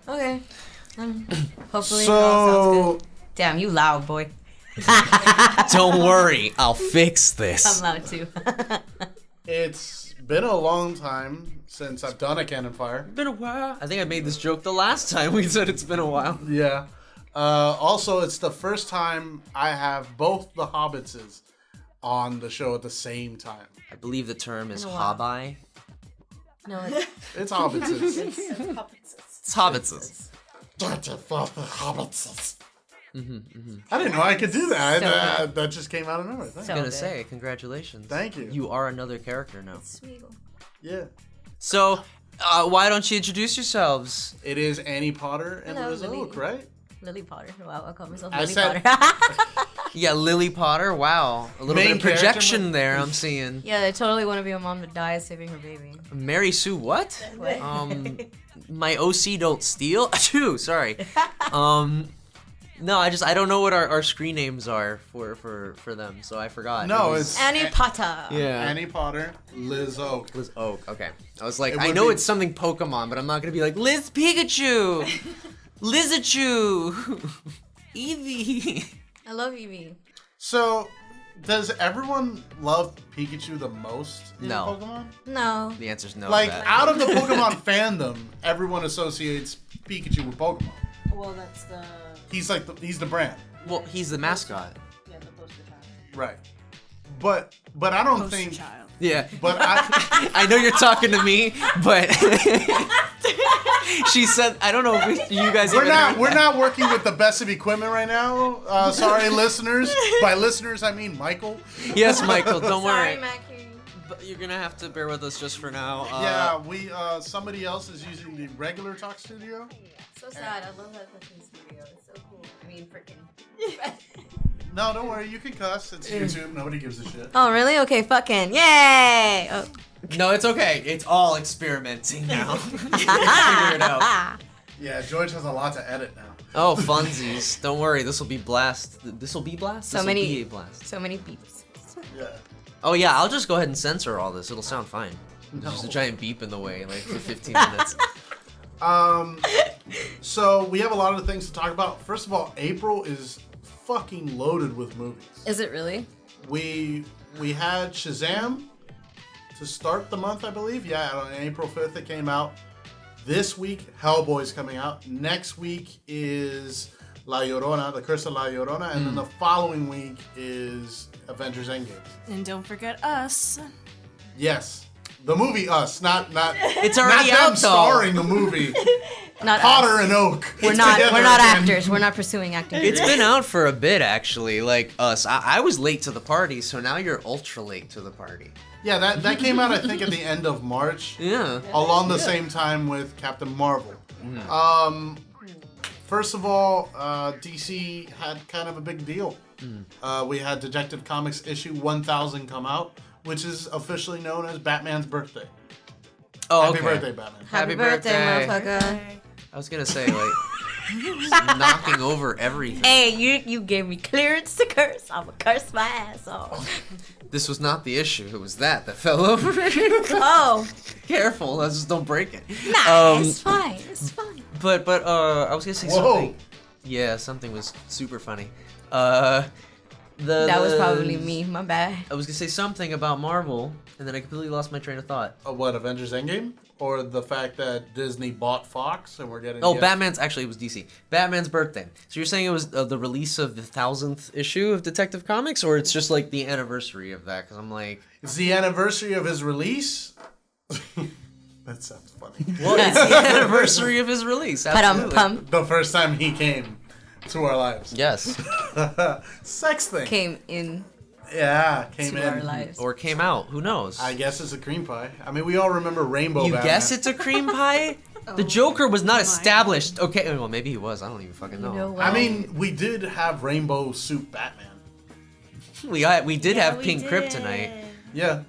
Okay. Hopefully it all sounds good. Damn, you loud, boy. Don't worry, I'll fix this. I'm loud too. It's been a long time since I've done a CanonFire. Been a while. I think I made this joke the last time we said it's been a while. Yeah. Also, it's the first time I have both the Hobbitses on the show at the same time. I believe the term is Been a while. hobby. No, It's Hobbitses. It's hobbitses. Dirty fucking Hobbitses. I didn't know I could do that. So That just came out of nowhere. Thanks. So I was gonna good. say, congratulations. Thank you. You are another character now. Sweegle. Yeah. So, why don't you introduce yourselves? It is Annie Potter and Hello, Liz Lily. Oak, right? Lily Potter. Wow, I'll call myself I Lily said- Potter. Yeah, Lily Potter. Wow, a little Main bit of projection character, there. I'm seeing. Yeah, I totally want to be a mom that dies saving her baby. Mary Sue, what? What? My OC don't steal. Achoo, sorry. No, I don't know what our screen names are for them, so I forgot. No, It was- it's Annie Potter. yeah. Annie Potter, Liz Oak. Liz Oak. Okay. I was like, It I would know be- it's something Pokemon, but I'm not gonna be like Liz Pikachu, Lizachu, Eevee. I love Eevee. So, does everyone love Pikachu the most in No. Pokemon? No. The answer's no. Like, to that. out of the Pokemon fandom, everyone associates Pikachu with Pokemon. Well, that's the He's the brand, Well, he's the mascot. the poster child. right? But I don't Poster think. child. Yeah. But I I know you're talking to me, but she said, I don't know if you guys. we're even not heard we're that. not working with the best of equipment right now. Sorry, listeners. By listeners, I mean Michael. Yes, Michael. Don't Sorry, worry. Mackie. But you're gonna have to bear with us just for now. Yeah, we somebody else is using the regular talk studio. So sad. I love that fucking studio. It's so cool. I mean, freaking. No, don't worry. You can cuss. It's YouTube. Nobody gives a shit. Oh, really? Okay, fucking. Yay! Oh. No, it's okay. It's all experimenting now. Figure it out. Yeah, George has a lot to edit now. Oh, funsies. Don't worry. This will be blast. This will be blast. So This'll many- be a blast. So many beeps. Yeah. Oh yeah, I'll just go ahead and censor all this. It'll sound fine. There's just a giant beep in the way, like for 15 minutes. So we have a lot of things to talk about. First of all, April is fucking loaded with movies. Is it really? We had Shazam to start the month, I believe. Yeah, on April 5th it came out. This week, Hellboy's coming out. Next week is La Llorona, The Curse of La Llorona, and then the following week is Avengers Endgame. And don't forget us. Yes, the movie Us, not It's not already them out though. starring the movie Not Potter us. and Oak. We're not together again. actors. We're not pursuing acting. It's been out for a bit actually. Like Us, I was late to the party, so now you're ultra late to the party. Yeah, that came out I think at the end of March. Yeah. Along the same time with Captain Marvel. First of all, DC had kind of a big deal. We had Detective Comics issue 1000 come out, which is officially known as Batman's birthday. Oh, Happy okay. birthday, Batman. Happy birthday, motherfucker. I was gonna say like just knocking over everything. Hey, you gave me clearance to curse. I'm gonna curse my ass off. This was not the issue. It was that fell over. Oh, Careful, let's just don't break it. nah, it's fine. It's fine. But I was gonna say Whoa. something. Yeah, something was super funny. That was probably me. My bad. I was gonna say something about Marvel, and then I completely lost my train of thought. What, Avengers Endgame? Or the fact that Disney bought Fox and we're getting... Oh, the- Batman's actually it was DC. Batman's birthday. So you're saying it was the release of the 1000th issue of Detective Comics, or it's just like the anniversary of that? Because I'm like, It's the anniversary of his release? That sounds funny. well, it's the anniversary of his release. Absolutely. Pum The first time he came to our lives. Yes, Sex thing. came in Yeah, came to our in. lives. or came out. Who knows? I guess it's a cream pie. I mean, we all remember Rainbow You Batman. guess it's a cream pie? The Joker was not established. Okay, well maybe he was. I don't even fucking know. You know what? I mean, we did have Rainbow Suit Batman. We did have Pink Kryptonite. Yeah.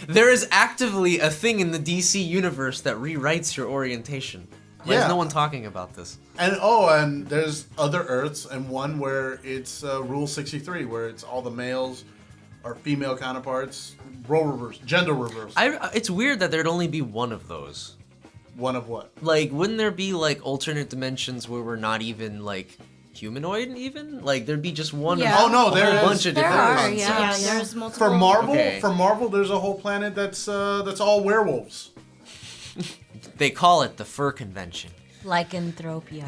There is actively a thing in the DC universe that rewrites your orientation. Why is Yeah. no one talking about this? And there's other Earths, and one where it's Rule 63, where it's all the males or female counterparts, role reverse, gender reverse. It's weird that there'd only be one of those. One of what? Like, wouldn't there be like alternate dimensions where we're not even like humanoid? Even like there'd be just one. Yeah. Oh no, a there whole is. bunch of There different are, ones. yeah. Yeah, there's multiple. For Marvel, Okay. there's a whole planet that's all werewolves. They call it the Fur Convention. Lycanthropia.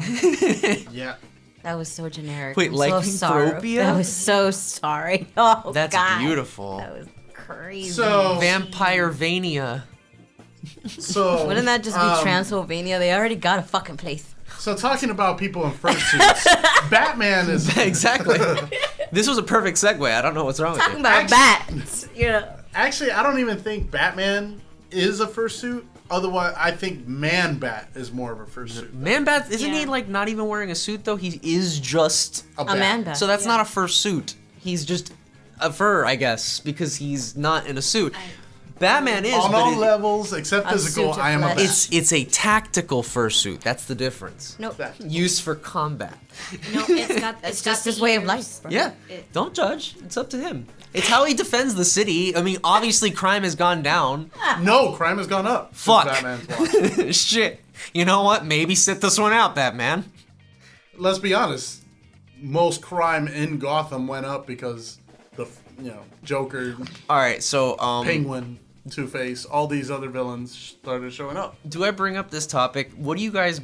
Yeah. That was so generic. Wait, I'm so sorry. lycanthropia? That was so sorry. Oh, That's God. beautiful. That was crazy. So Vampirevania. so Wouldn't that just be Transylvania? They already got a fucking place. So talking about people in fursuits, Batman is Exactly. This was a perfect segue. I don't know what's wrong with Talking you. about bats. Yeah. actually. I don't even think Batman is a fursuit. Otherwise, I think Man Bat is more of a fursuit. Man-Bat, isn't he Yeah. like not even wearing a suit though? He is just. A bat. Amanda. So that's not a fursuit. He's just a fur, I guess, because he's not in a suit. Batman is, On but all it- levels except A physical, suit of I am a flesh. bat. it's a tactical fursuit. That's the difference. Nope. Used for combat. No, it's got. It's just his way of life. Bro. Yeah. Don't judge. It's up to him. It's how he defends the city. I mean, obviously crime has gone down. No, crime has gone up. since Fuck. Batman's watch. Shit. You know what? Maybe sit this one out, Batman. Let's be honest. Most crime in Gotham went up because the Joker, All right, so Penguin, Two-Face, all these other villains started showing up. do I bring up this topic? What do you guys?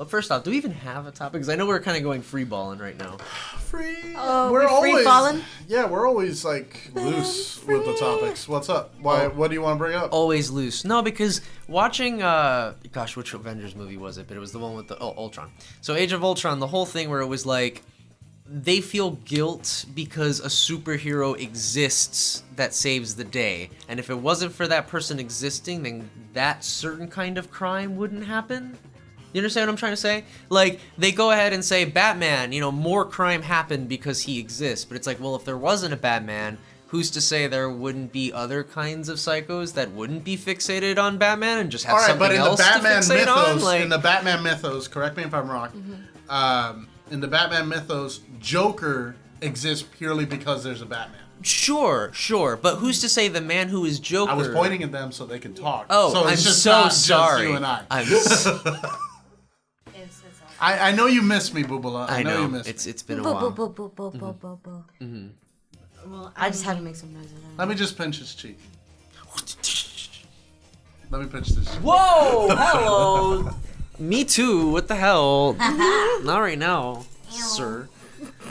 First off, do we even have a topic? Because I know we're kind of going free balling right now. Free. Oh, we're free-falling? Yeah, we're always like loose with the topics. What's up? Why? Oh. What do you want to bring up? Always loose. No, because watching, gosh, which Avengers movie was it? But it was the one with the Ultron. So Age of Ultron, the whole thing where it was like they feel guilt because a superhero exists that saves the day, and if it wasn't for that person existing, then that certain kind of crime wouldn't happen. You understand what I'm trying to say? Like, they go ahead and say, Batman, more crime happened because he exists. But it's like, well, if there wasn't a Batman, who's to say there wouldn't be other kinds of psychos that wouldn't be fixated on Batman and just have All right, something but in the else Batman to fixate on? mythos, Like, in the Batman mythos, correct me if I'm wrong. In the Batman mythos, Joker exists purely because there's a Batman. sure, but who's to say the man who is Joker? I was pointing at them so they could talk. Oh, so I'm it's just so not just sorry. you and I. It's all. I know you miss me, Boobala. I know you miss me. it's been a Bo, while. bo, bo, bo, bo, bo, bo, bo. Well, I just had to make some noise. Let me just pinch his cheek. Let me pinch this. Whoa! Hello. Me too. What the hell? Not right now, sir.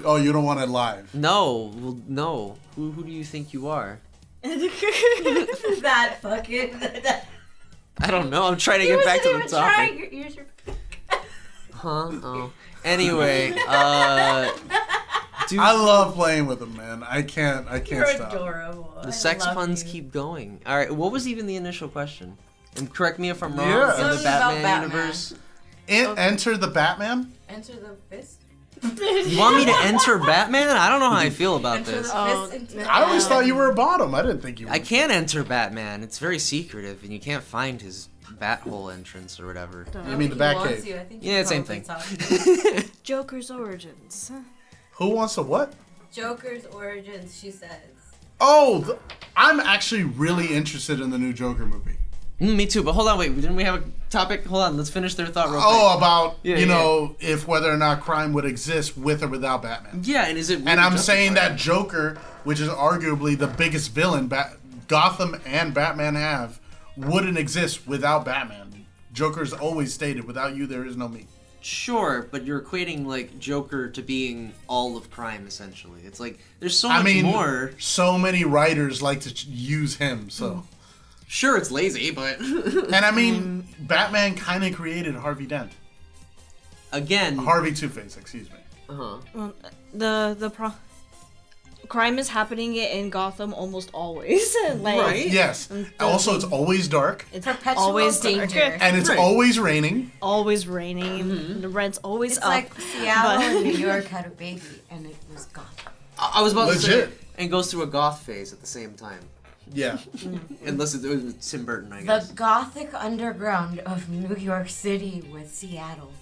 Oh, you don't want it live. No, well, no. Who do you think you are? That fucking. I don't know. I'm trying to get back to the topic. Use your. Huh? Oh. Anyway, dude, I love playing with him, man. I can't You're stop. adorable. the sex puns keep going. All right, what was even the initial question? And correct me if I'm wrong. Yeah. In the Something about Batman Batman. universe, Enter the Batman? Enter the fist. you want me to enter Batman? I don't know how I feel about Enter this. the Oh, fist. Into I always thought you were a bottom. I didn't think you were. I can't enter Batman. It's very secretive, and you can't find his bat hole entrance or whatever. You mean the Batcave? I think Yeah, same probably thing. talked. Joker's origins. Who wants to what? Joker's origins, she says. Oh, I'm actually really interested in the new Joker movie. Me too, but hold on, wait. Didn't we have a topic? Hold on, let's finish their thought real quick. Oh, about Yeah, you yeah. know if whether or not crime would exist with or without Batman. Yeah, and is it? Really And I'm saying justified? that Joker, which is arguably the biggest villain Gotham and Batman have, wouldn't exist without Batman. Joker's always stated, "Without you, there is no me." Sure, but you're equating like Joker to being all of crime essentially. It's like there's so I much mean, more. so many writers like to use him. So, Sure, it's lazy, but and I mean, Batman kind of created Harvey Dent, again, Harvey Two-Face, excuse me. uh-huh. Well, crime is happening in Gotham almost always. Like, Right. Yes. Also, it's always dark, It's Perpetual always danger. dark. and it's Right. always raining. Always raining. The rent's always It's up. like Seattle but- and New York had a baby, and it was gone. I was about to say, Legit. and goes through a goth phase at the same time. Yeah. Unless it was Tim Burton, I The guess. Gothic underground of New York City with Seattle.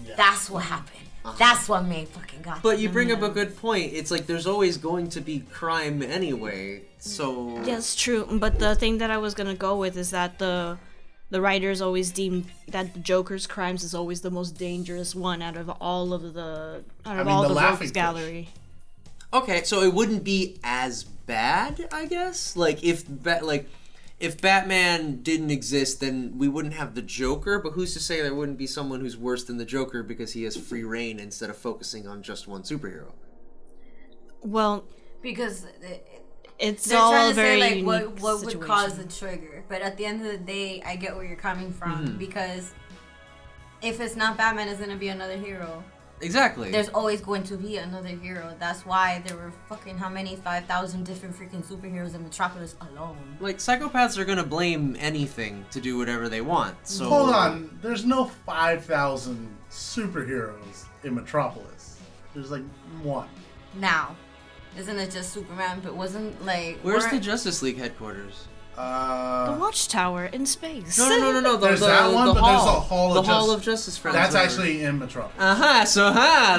Yeah. That's what happened. That's what made fucking Gotham. But you bring up a good point. It's like there's always going to be crime anyway. So Yes, true. But the thing that I was gonna go with is that the the writers always deemed that the Joker's crimes is always the most dangerous one out of all of the Laughing Rogues Gallery. Okay, so it wouldn't be as bad, I guess. Like if Batman didn't exist, then we wouldn't have the Joker. But who's to say there wouldn't be someone who's worse than the Joker because he has free reign instead of focusing on just one superhero? Well, Because it's they're all trying to very say like unique what would cause the situation. trigger. But at the end of the day, I get where you're coming from because if it's not Batman, it's gonna be another hero. Exactly. There's always going to be another hero. That's why there were fucking how many 5,000 different freaking superheroes in Metropolis alone. Like, psychopaths are gonna blame anything to do whatever they want. So Hold on, there's no 5,000 superheroes in Metropolis. There's like one. Now, isn't it just Superman? But wasn't like Where's the weren't- Justice League headquarters? The Watchtower in space. No. There's that one, but there's a Hall of Hall Justice. of Justice Friends. That's or- actually in Metropolis. So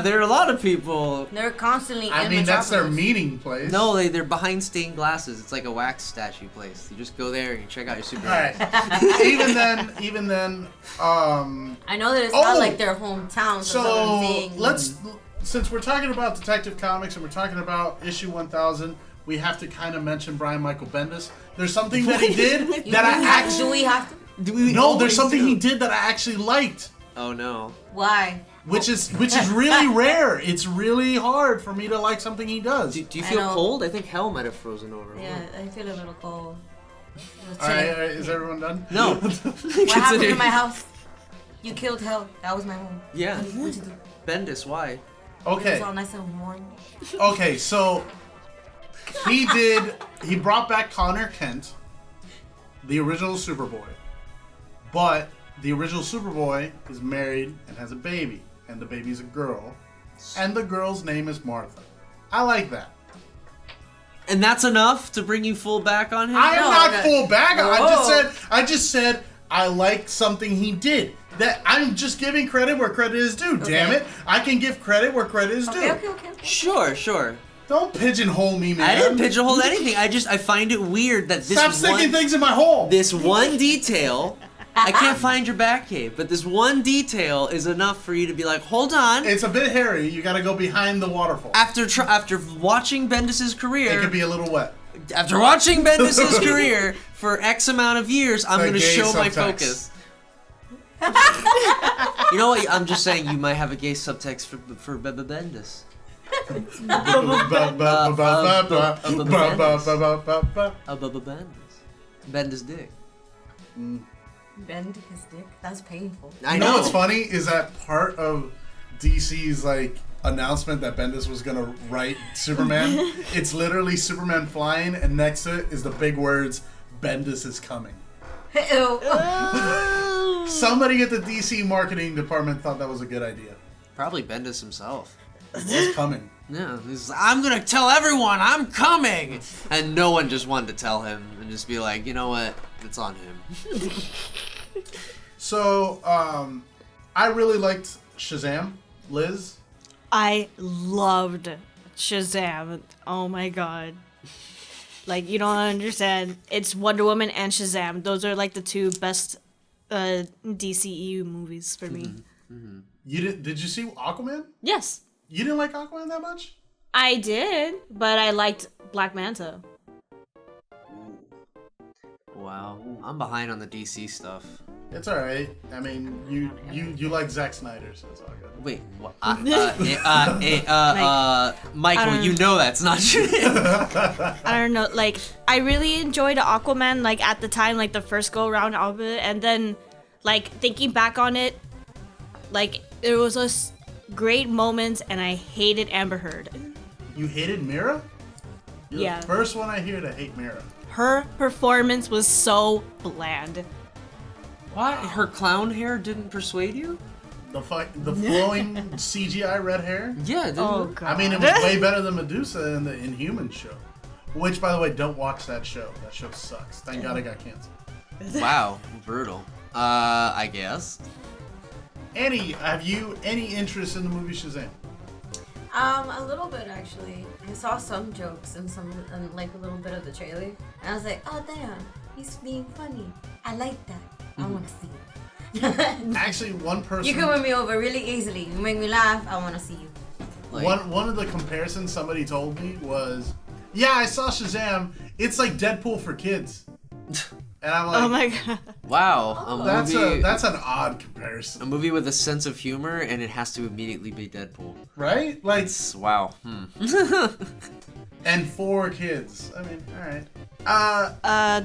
there are a lot of people. They're constantly. I in mean, that's their Metropolis. meeting place. No, they're behind stained glasses. It's like a wax statue place. You just go there and you check out your All Superman. right. even then. I know that it's Oh! not like their hometown. So, that's what I'm saying. let's, since we're talking about Detective Comics and we're talking about issue 1000, we have to kind of mention Brian Michael Bendis. There's something that he did that I Do actually. we have to? No, there's something he did that I actually liked, Oh no. Why? which is really rare. It's really hard for me to like something he does. Do you I feel know. cold? I think hell might have frozen over. Yeah, I feel a little cold. All right, is everyone done? No. What happened to my house? You killed Hell. That was my home. Yeah. What'd you do? Bendis, why? It Okay. was all nice and warm. Okay, so he brought back Connor Kent, the original Superboy. But the original Superboy is married and has a baby, and the baby's a girl, and the girl's name is Martha. I like that. And that's enough to bring you full back on him? I am No, not no. full back. Whoa. I just said I like something he did. That I'm just giving credit where credit is due. Damn it! I can give credit where credit is due. Okay. Sure. Don't pigeonhole me, man. I didn't pigeonhole anything. I find it weird that this Stop sticking things in my hole. this one detail, I can't find your Batcave, but this one detail is enough for you to be like, hold on. It's a bit hairy. You got to go behind the waterfall. After watching Bendis' It carear, could be a little wet. after watching Bendis' career for X amount of years, I'm The going to gay show my subtext. focus. You know what? I'm just saying you might have a gay subtext for Bendis. Bendis. Bendis dick. Bend his dick. That's painful. I You know what's funny is that part of DC's like announcement that Bendis was gonna write Superman. It's literally Superman flying, and next to it is the big words "Bendis is coming." Ew. Somebody at the DC marketing department thought that was a good idea. Probably Bendis himself. It's coming. Yeah, he's like, I'm gonna tell everyone I'm coming, and no one just wanted to tell him and just be like, you know what, it's on him. So, I really liked Shazam. Liz? I loved Shazam. Oh my god. Like, you don't understand. It's Wonder Woman and Shazam. Those are like the two best DCEU movies for me. Did you see Aquaman? Yes, You didn't like Aquaman that much? I did, but I liked Black Manta. Wow, I'm behind on the DC stuff. It's all right. I mean, you like Zack Snyder, so it's all good. Wait, what? Michael, you know that's not true. I don't know, like, I really enjoyed Aquaman, like, at the time, like, the first go-around of it, and then, like, thinking back on it, like, there was just great moments, and I hated Amber Heard. You hated Mira? You're Yeah. the first one I hear to hate Mira. Her performance was so bland. What? Her clown hair didn't persuade you? The flowing CGI red hair. Yeah, didn't Oh, it? God. I mean, it was way better than Medusa in the Inhuman show. Which, by the way, don't watch that show. That show sucks. Thank God it got canceled. Wow, brutal. I guess. Annie, have you any interest in the movie Shazam? A little bit actually. I saw some jokes and like a little bit of the trailer, and I was like, oh damn, he's being funny. I like that. I want to see you. Actually, one person. You can win me over really easily. You make me laugh. I want to see you. Like, One of the comparisons somebody told me was, yeah, I saw Shazam. It's like Deadpool for kids. And I'm like, Oh my god. wow, that's an odd comparison, a movie with a sense of humor, and it has to immediately be Deadpool. right? Like, Wow. and for kids. I mean, all right.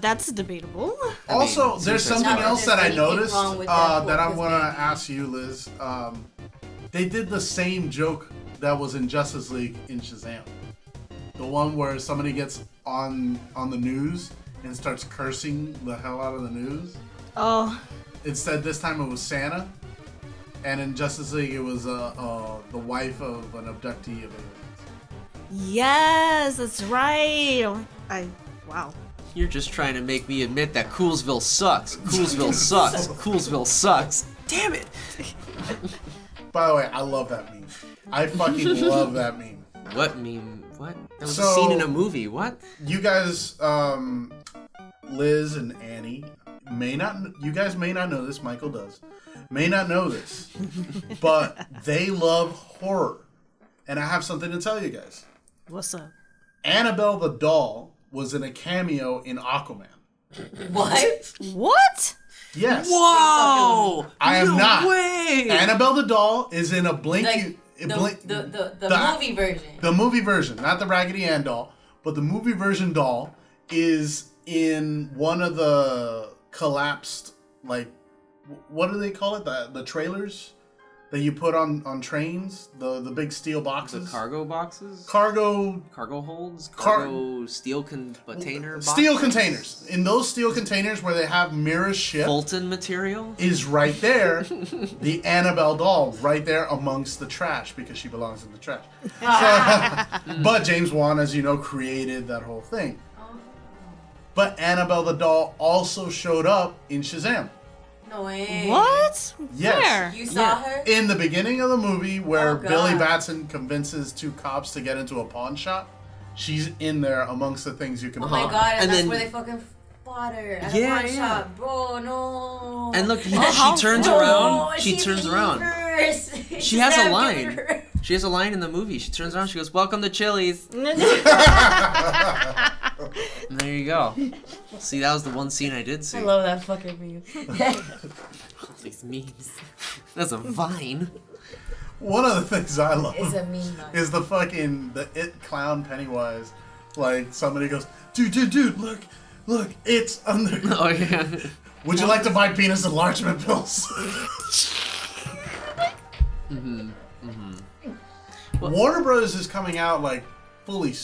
That's debatable. Also, mean, there's suicide something squad. else that I There's anything noticed wrong with Deadpool, that I because want to maybe- ask you, Liz. They did the same joke that was in Justice League in Shazam. The one where somebody gets on the news and starts cursing the hell out of the news. Oh. Instead, this time it was Santa. And in Justice League, it was the wife of an abductee of aliens. Yes, that's right. Wow. You're just trying to make me admit that Coolsville sucks. Coolsville sucks. Coolsville sucks. Damn it. By the way, I love that meme. I fucking love that meme. What meme? What? That was a So- scene in a movie. What? You guys, Liz and Annie, you guys may not know this, Michael does, may not know this, but they love horror. And I have something to tell you guys. What's up? Annabelle the doll was in a cameo in Aquaman. What? What? Yes. Whoa! I am no not. way! Annabelle the doll is in a Blink. Like the movie version. The movie version, not the Raggedy Ann doll, but the movie version doll is in one of the collapsed, like, what do they call it? The trailers that you put on trains, the big steel The boxes. cargo boxes? Cargo Cargo holds? Car- Cargo steel container boxes? steel containers. In those steel containers where they have Mira's ship Fulton material? is right there. The Annabelle doll right there amongst the trash because she belongs in the trash. So, but James Wan, as you know, created that whole thing. But Annabelle the doll also showed up in Shazam. No way. What? Yes. Where? You saw her? In the beginning of the movie where Oh, God. Billy Batson convinces two cops to get into a pawn shop, she's in there amongst the things you can Oh my buy. god, and, And that's then- where they fucking fought her at Yeah, a pawn yeah. shop. Bro, no. And look, how she turns fun. around. She she's turns around. evers. She has a Damn, line. give her- She has a line in the movie. She turns around. She goes, "Welcome to Chili's." And there you go. See, that was the one scene I did see. I love that fucking meme. These memes. That's a vine. One of the things I love It's a meme. though. is the it clown Pennywise. Like somebody goes, dude, look, it's under. Oh yeah. Would you like to buy penis enlargement pills? Warner Bros. Is coming out like fully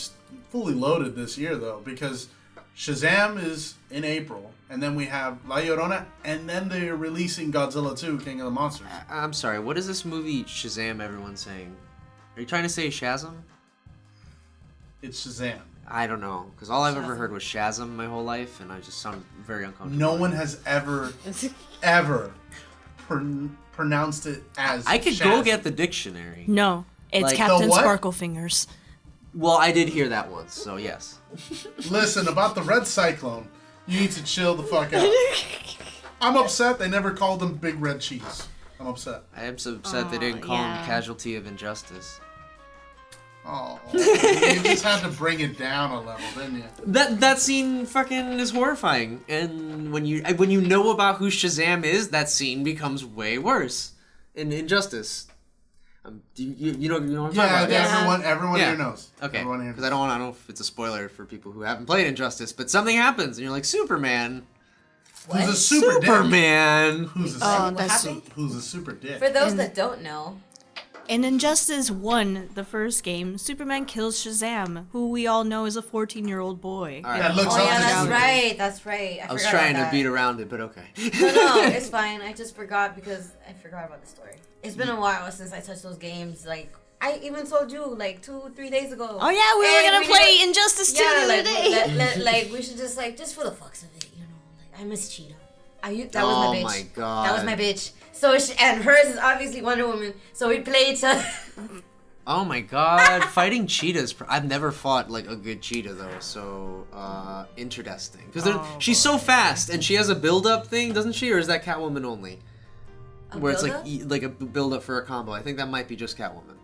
loaded this year though, because Shazam is in April, and then we have La Llorona, and then they're releasing Godzilla 2, King of the Monsters. I'm sorry. What is this movie Shazam? Everyone's saying. Are you trying to say Shazam? It's Shazam. I don't know, because all I've ever heard was Shazam my whole life, and I just sound very uncomfortable. No one has ever pronounced it as. I could Shazam. go get the dictionary. No, it's Like- Captain The what? Sparklefingers. Well, I did hear that once, so yes. Listen, about the Red Cyclone, you need to chill the fuck out. I'm upset they never called him Big Red Cheese. I'm upset. I am so upset they didn't call yeah. him Casualty of Injustice. Oh, you just had to bring it down a level, didn't you? That scene fucking is horrifying, and when you know about who Shazam is, that scene becomes way worse. In Injustice, you know what I'm talking Yeah, about? Yes. everyone Yeah. here knows. Okay, Everyone here because I don't know if it's a spoiler for people who haven't played Injustice, but something happens, and you're like, Superman. Who's a super dick? Superman. Who's a, Oh, super, that's happened? who's a super dick? For those that don't know, in Injustice 1, the first game, Superman kills Shazam, who we all know is a 14-year-old boy. All right. That looks oh up yeah, to that's Superman. right, that's right. I was forgot trying about to beat that. around it, but okay. No, it's fine. I just forgot because I forgot about the story. It's been a while since I touched those games. Like I even told you like 2-3 days ago. Oh yeah, we Hey, were gonna we play need- Injustice 2 Yeah, the other like, day. like we should just just for the fucks of it, you know. Like I miss Cheetah. That was my bitch. Oh my god. That was my bitch. So and hers is obviously Wonder Woman. So we played to. Oh my god, fighting cheetahs. I've never fought like a good cheetah though, so interesting. Because she's so fast and she has a build-up thing, doesn't she? Or is that Catwoman only? Where it's like a build-up for a combo. I think that might be just Catwoman.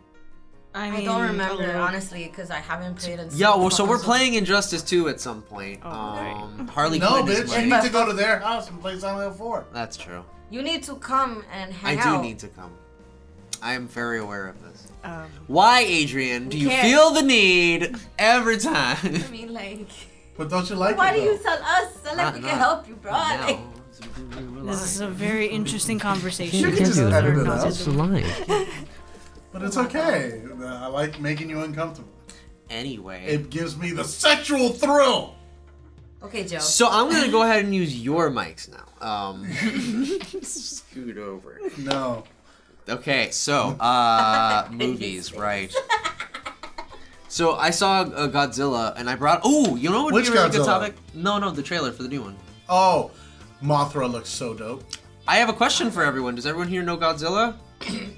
I don't remember honestly because I haven't played in. Yeah, well, so we're playing Injustice 2 at some point. Harley No, Quinn is bitch, you need to go to their house and play Silent Hill 4. That's true. You need to come and hang out. I do need to come. I am very aware of this. Why, Adrian, do you cares? feel the need every time? I mean, like. But don't you like Why it, do you though? tell us? So like we can help you, bro. Like, This is a very interesting conversation. You can just edit it out. It's live. But it's okay. I like making you uncomfortable. Anyway. It gives me the sexual thrill. okay, Joe. So I'm gonna go ahead and use your mics now. Scoot over. No. Okay, so movies, right? So I saw Godzilla, and I brought. Oh, you know what would Which be a really good Godzilla? topic? No, the trailer for the new one. Oh, Mothra looks so dope. I have a question for everyone. Does everyone here know Godzilla?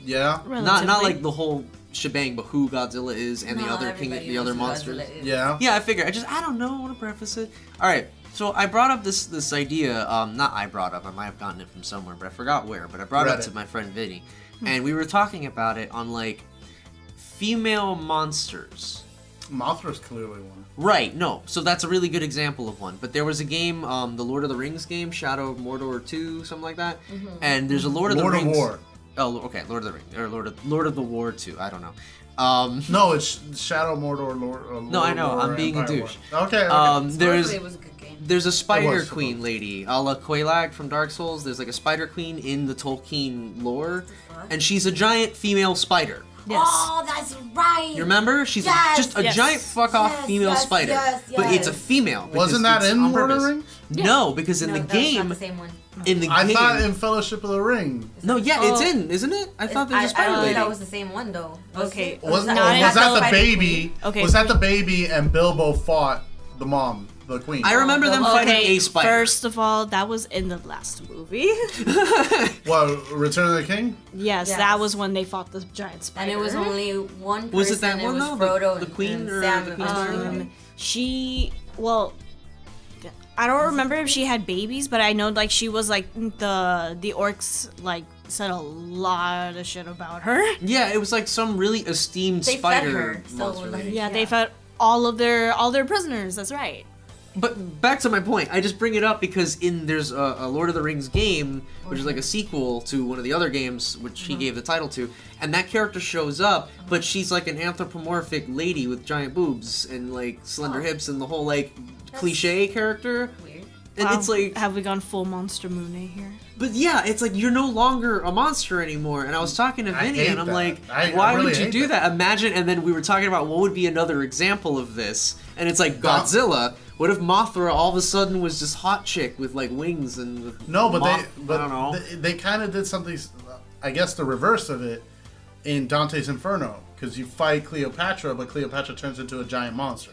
Yeah. Not like the whole shebang, but who Godzilla is and the No, other everybody the other knows who monsters. Godzilla is. Yeah. Yeah, I figure. I don't know. I want to preface it. All right. So I brought up this idea. Not I brought up. I might have gotten it from somewhere, but I forgot where. But I brought it up Reddit. to my friend Vinny, and we were talking about it on like female monsters. Mothra's clearly one. Right. No. So that's a really good example of one. But there was a game, the Lord of the Rings game, Shadow of Mordor 2, something like that. And there's a Lord of the Rings. War. Oh, okay. Lord of the Rings or Lord of the War 2. I don't know. No, it's Shadow Mordor. No, I know. Lord, I'm being a Empire douche. War. Okay. There's it was a good game. there's a Spider was Queen supposed lady, a la Quelaag from Dark Souls. There's like a Spider Queen in the Tolkien lore, fuck? and she's a giant female spider. Yes. Oh, that's right. You remember? She's Yes, just a yes. giant fuck off Yes, female yes, spider, yes, but it's a yes. female. because Wasn't that it's in on Lord of the purpose. Rings? No, because in No, the that was game, not the same one. in the I game, thought in Fellowship of the Ring. no, yeah, it's Oh. in, isn't it? I thought there was a I spider don't know lady. if that was the same one though. Okay. it? Was Not that the Spider baby? Queen? Okay. Was that the baby and Bilbo fought the mom, the queen? I remember them fighting Okay, a spider. first of all, that was in the last movie. What, Return of the King? Yes, Yes. that was when they fought the giant spider. And it was only one person. Was it that one, was though? The- Frodo the Queen and or Sam the and Queen's Frodo. Well, I don't remember if she had babies, but I know like she was like the orcs like said a lot of shit about her. Yeah, it was like some really esteemed They fed spider her, so, monster like- lady. Yeah, they fed all their prisoners. That's right. But back to my point, I just bring it up because there's a Lord of the Rings game, which is like a sequel to one of the other games, which he gave the title to, and that character shows up, but she's like an anthropomorphic lady with giant boobs and like slender hips and the whole like cliche character. Weird. And Wow, it's like, have we gone full Monster Moon here? but yeah, it's like you're no longer a monster anymore. And I was talking to I Vinny, hate and I'm that. like, I why really would you hate do that. that? Imagine, and then we were talking about what would be another example of this, and it's like Godzilla. What if Mothra all of a sudden was just hot chick with like wings and with No, but I they don't know. they kind of did something. I guess the reverse of it in Dante's Inferno, because you fight Cleopatra, but Cleopatra turns into a giant monster.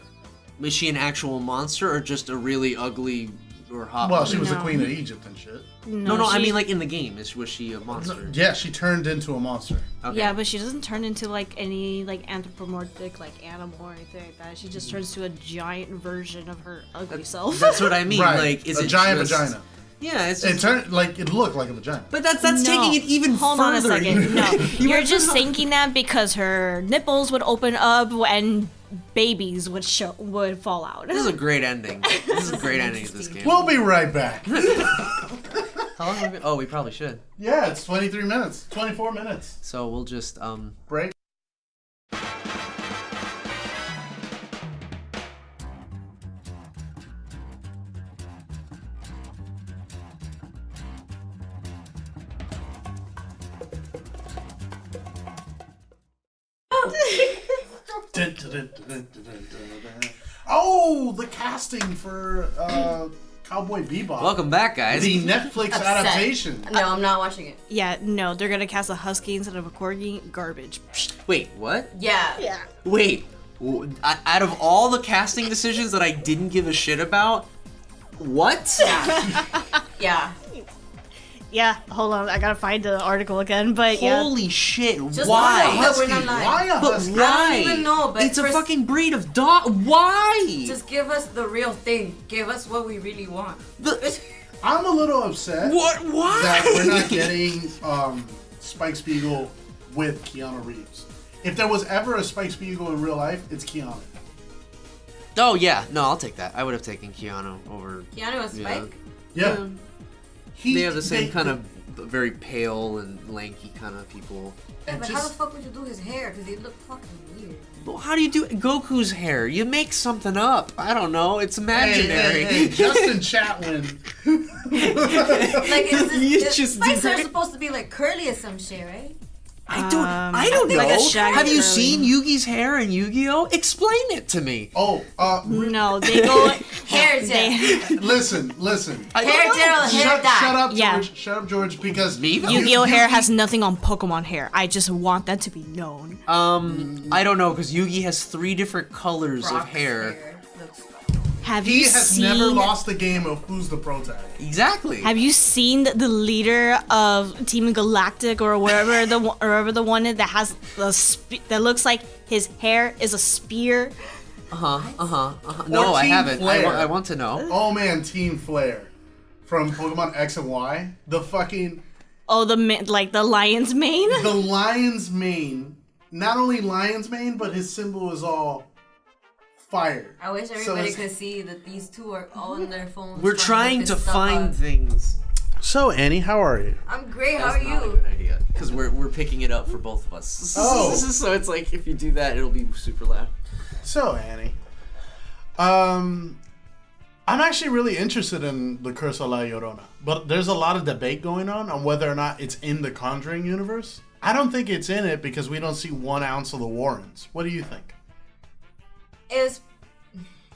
Is she an actual monster or just a really ugly or hot? Well, woman? she was the No. queen of Egypt and shit. No, I she- mean like in the game. Was she a monster? Yeah, she turned into a monster. Okay. Yeah, but she doesn't turn into like any like anthropomorphic like animal or anything like that. She just turns to a giant version of her ugly self. That's what I mean. Right, Like, is a it giant just- vagina. Yeah, it's It just, turned like it looked like a vagina. but that's taking it even Hold further. on a second. No, You you're went just from- thinking that because her nipples would open up and babies would fall out. This is a great ending. This is a great ending to this game. We'll be right back. How long have we? Oh, we probably should. Yeah, it's 23 minutes, 24 minutes. So we'll just Break. Oh, the casting for Cowboy Bebop. welcome back, guys. The Netflix Upset. adaptation. No, I'm not watching it. Yeah, no, they're gonna cast a husky instead of a corgi. Garbage. Wait, what? Yeah. Wait, out of all the casting decisions that I didn't give a shit about, what? Yeah. Yeah, hold on. I gotta find the article again. But yeah. Holy shit! Just why? look at it, we're not lying. Why a But husky? why? I don't even know, but it's a first- fucking breed of dog. Why? Just give us the real thing. Give us what we really want. I'm a little upset What? Why? that we're not getting Spike Spiegel with Keanu Reeves. If there was ever a Spike Spiegel in real life, it's Keanu. Oh yeah, no, I'll take that. I would have taken Keanu over. Keanu and Spike? Yeah. They have the same kind of very pale and lanky kind of people. Yeah, And but how just- the fuck would you do his hair? Because he look fucking weird. Well, how do you do Goku's hair? You make something up. I don't know. It's imaginary. Hey, Justin Chatwin. Like, You is just Spike's do hair that. supposed to be like curly or some shit, right? I don't know. like a shaggy Have you curly. seen Yugi's hair in Yu-Gi-Oh? Explain it to me. Oh, No, they go. Hair gel. listen. I Hair don't know. gel, hair Shut dye. up, George. Yeah. Shut up, George, because Me, though? Yu-Gi-Oh hair has nothing on Pokemon hair. I just want that to be known. I don't know because Yugi has 3 different colors of Brock's hair. looks- Have he you has seen? never lost a game of who's the pro tag. Exactly. Have you seen the leader of Team Galactic or wherever the one is that has that looks like his hair is a spear? No, I Team haven't. Flare. I want to know. Oh man, Team Flare from Pokemon X and Y. The fucking Oh, the lion's mane. the lion's mane. Not only lion's mane, but his symbol is all fire. I wish So everybody it's- could see that these two are all on their phones. We're trying to find things. So Annie, how are you? I'm great. How That's are not a you? good idea because we're picking it up for both of us. Oh. So it's like if you do that, it'll be super loud. So Annie, I'm actually really interested in the Curse of La Llorona, but there's a lot of debate going on whether or not it's in the Conjuring universe. I don't think it's in it because we don't see 1 ounce of the Warrens. What do you think? Is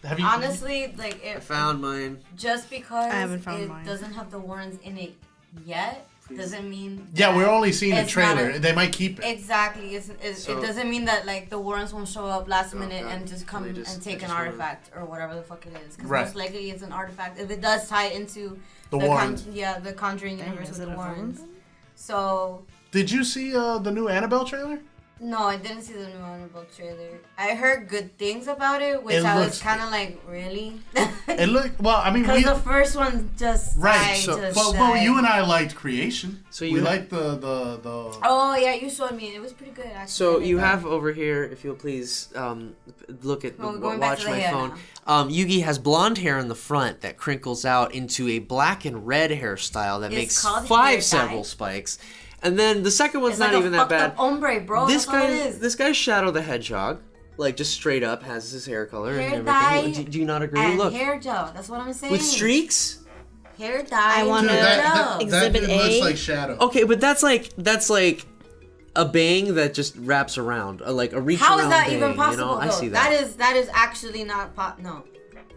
Have you honestly like I it, found mine. just because I haven't found it mine. doesn't have the Warrens in it yet doesn't mean. Yeah, that we're only seeing the it's not trailer. a- They might keep it. Exactly. So- it doesn't mean that like the Warrens won't show up last minute God. and just come They just- and they take an just wanna- artifact or whatever the fuck it is. Because Right. most likely it's an artifact. If it does tie into The Warrens. the Conjuring universe is with it the a Warrens. phone? So Did you see the new Annabelle trailer? no, I didn't see the new Annabelle trailer. I heard good things about it, which It I was looks- kind of like, really? It looked well. I mean, Because we the first one just right. died, So, just but died. you and I liked Creation. So we you- liked the. Oh yeah, you showed me. It was pretty good actually. So I like you that. have over here, if you'll please look at Well, going back watch to the my hair phone. Yugi has blonde hair in the front that crinkles out into a black and red hairstyle that It's makes called hair 5 dye. several spikes. And then the second one's It's not like even a that fucked bad. up ombre, bro. This That's all guy, it is. this guy's Shadow the Hedgehog, like just straight up has his hair color Hair and dye everything. Do you not agree? and Look, hair gel. That's what I'm saying. with streaks. Hair dye. I wanna- and Dude, hair that, gel. that Exhibit dude looks A. like Shadow. Okay, but that's like a bang that just wraps around, like a reach How around is that bang, even possible? You know? I though? see that. That is actually not no.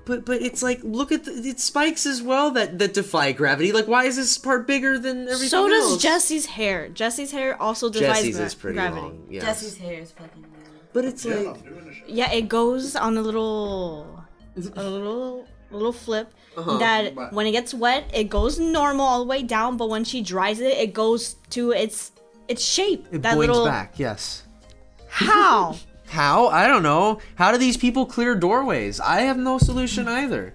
But it's like look at it's spikes as well that defy gravity. Like why is this part bigger than everything So does else? Jesse's hair. Jesse's hair also defies Jesse's is pretty gravity. long. Yes. Jesse's hair is fucking weird. But it's Yeah, like I'm doing the show. Yeah, it goes on a little flip that But- when it gets wet, it goes normal all the way down, but when she dries it, it goes to its shape. it that boings little back. Yes. How? How? I don't know. How do these people clear doorways? I have no solution either.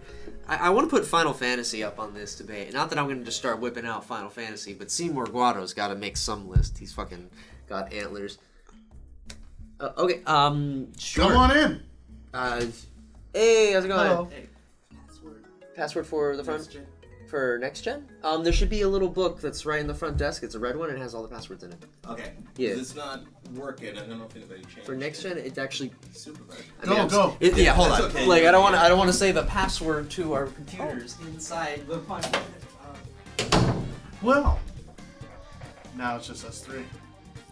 I want to put Final Fantasy up on this debate. Not that I'm going to just start whipping out Final Fantasy, but Seymour Guado's got to make some list. He's fucking got antlers. Okay, sure. Come on in. Hey, how's it going? Hello. Password for the front? For next gen? There should be a little book that's right in the front desk. It's a red one and it has all the passwords in it. Okay. Yeah. It's not working. I don't know if anybody changed. For next gen, it's actually. Supervisor. I mean, Go. yeah, hold That's on. okay. Like I don't want to say the password to our computers inside the Well, now it's just us 3.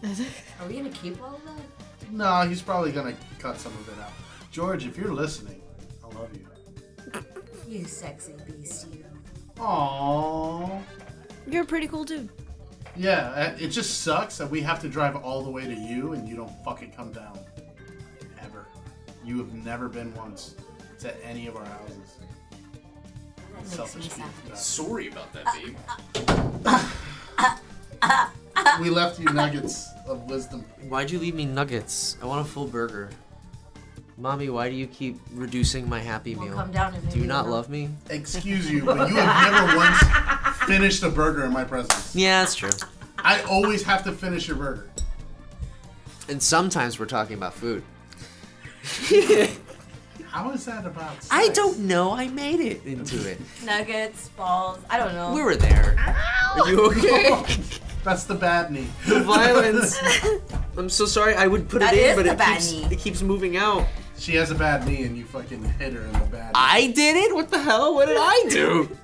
Are we gonna keep all of that? No, he's probably gonna cut some of it out. George, if you're listening, I love you. You sexy beast, you. Aww. You're a pretty cool dude. Yeah, it just sucks that we have to drive all the way to you and you don't fucking come down. Ever. You have never been once to any of our houses. That makes me Selfish sad. people. Sorry about that, babe. We left you nuggets of wisdom. Why'd you leave me nuggets? I want a full burger. Mommy, why do you keep reducing my Happy We'll Meal? come down and Do you maybe not we'll- love me? Excuse you, but you have never once finished a burger in my presence. Yeah, that's true. I always have to finish your burger. And sometimes we're talking about food. How is that about sex? I don't know. I made it into it. Nuggets, balls. I don't know. We were there. Are you okay? That's the bad knee. The violence. I'm so sorry. I would put That it in, is but the it bad keeps, knee. it keeps moving out. She has a bad knee and you fucking hit her in the bad knee. I did it? What the hell? What did I do?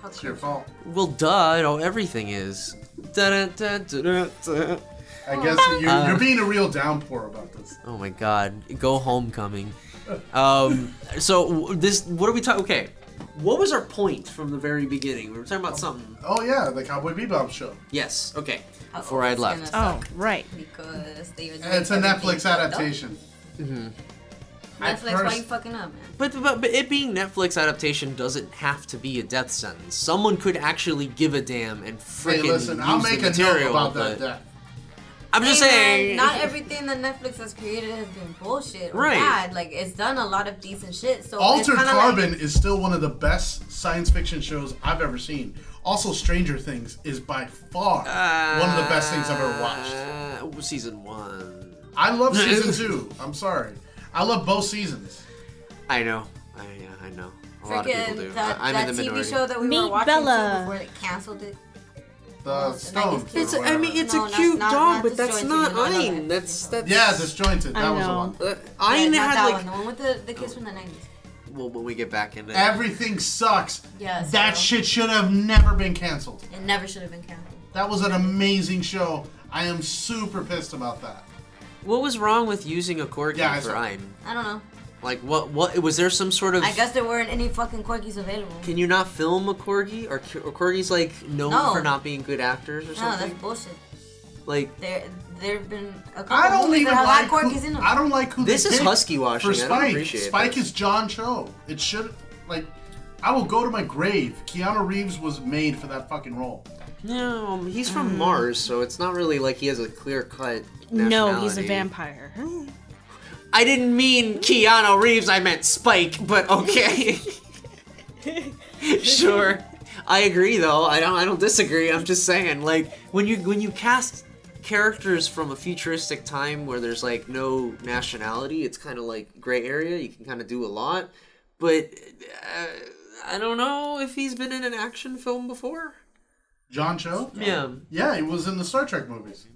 It's your fault. Well, duh. You know, everything is. Da-da-da-da-da-da. I guess you're being a real downpour about this. Oh my god. Go Homecoming. So, this. What are we talking? Okay. What was our point from the very beginning? We were talking about something. Oh yeah, the Cowboy Bebop show. Yes. Okay. Uh-oh, Before I it's left. gonna Oh, suck right. Because they And it's a Netflix adaptation. Netflix, why you fucking up, man? But it being Netflix adaptation doesn't have to be a death sentence. Someone could actually give a damn and freaking Hey, listen, I'll use make the a note material. about that but death. I'm just Hey, man, saying. not everything that Netflix has created has been bullshit or Right. bad. Like, it's done a lot of decent shit. So Altered it's kinda Carbon like, is still one of the best science fiction shows I've ever seen. Also, Stranger Things is by far one of the best things I've ever watched. Season 1. I love season 2. I'm sorry. I love both seasons. I know. I know. A lot of people do. freaking that, I'm that in the TV minority. show that we Meet were watching Bella. before they canceled it. The Stones. It's- or I mean, whatever. it's No, a not- cute not- dog, not but that's disjointed, not no, no, Ein. no. That's Yeah, Disjointed. That I was the know. one. Ein Yeah, not had that like. one. The one with the kids from the 90s. Well, when we get back into it. Everything sucks. Yeah, That so- shit should have never been canceled. It never should have been canceled. That was an amazing show. I am super pissed about that. What was wrong with using a corgi Yeah, I for saw- Ein? I don't know. Like, what was there some sort of? I guess there weren't any fucking corgis available. Can you not film a corgi? Or corgis like known No. for not being good actors or No, something? that's bullshit. Like, There've been a I couple don't movies even that have like had corgis in them. I don't like who this they is picked husky washing. for I don't Spike. appreciate Spike this. is John Cho. It should like. I will go to my grave. Keanu Reeves was made for that fucking role. No, he's from Mars, so it's not really like he has a clear cut. No, he's a vampire. I didn't mean Keanu Reeves. I meant Spike. But okay. Sure. I agree, though. I don't disagree. I'm just saying, like, when you cast characters from a futuristic time where there's like no nationality, it's kind of like gray area. You can kind of do a lot, but I don't know if he's been in an action film before. John Cho? Yeah. Yeah, he was in the Star Trek movies.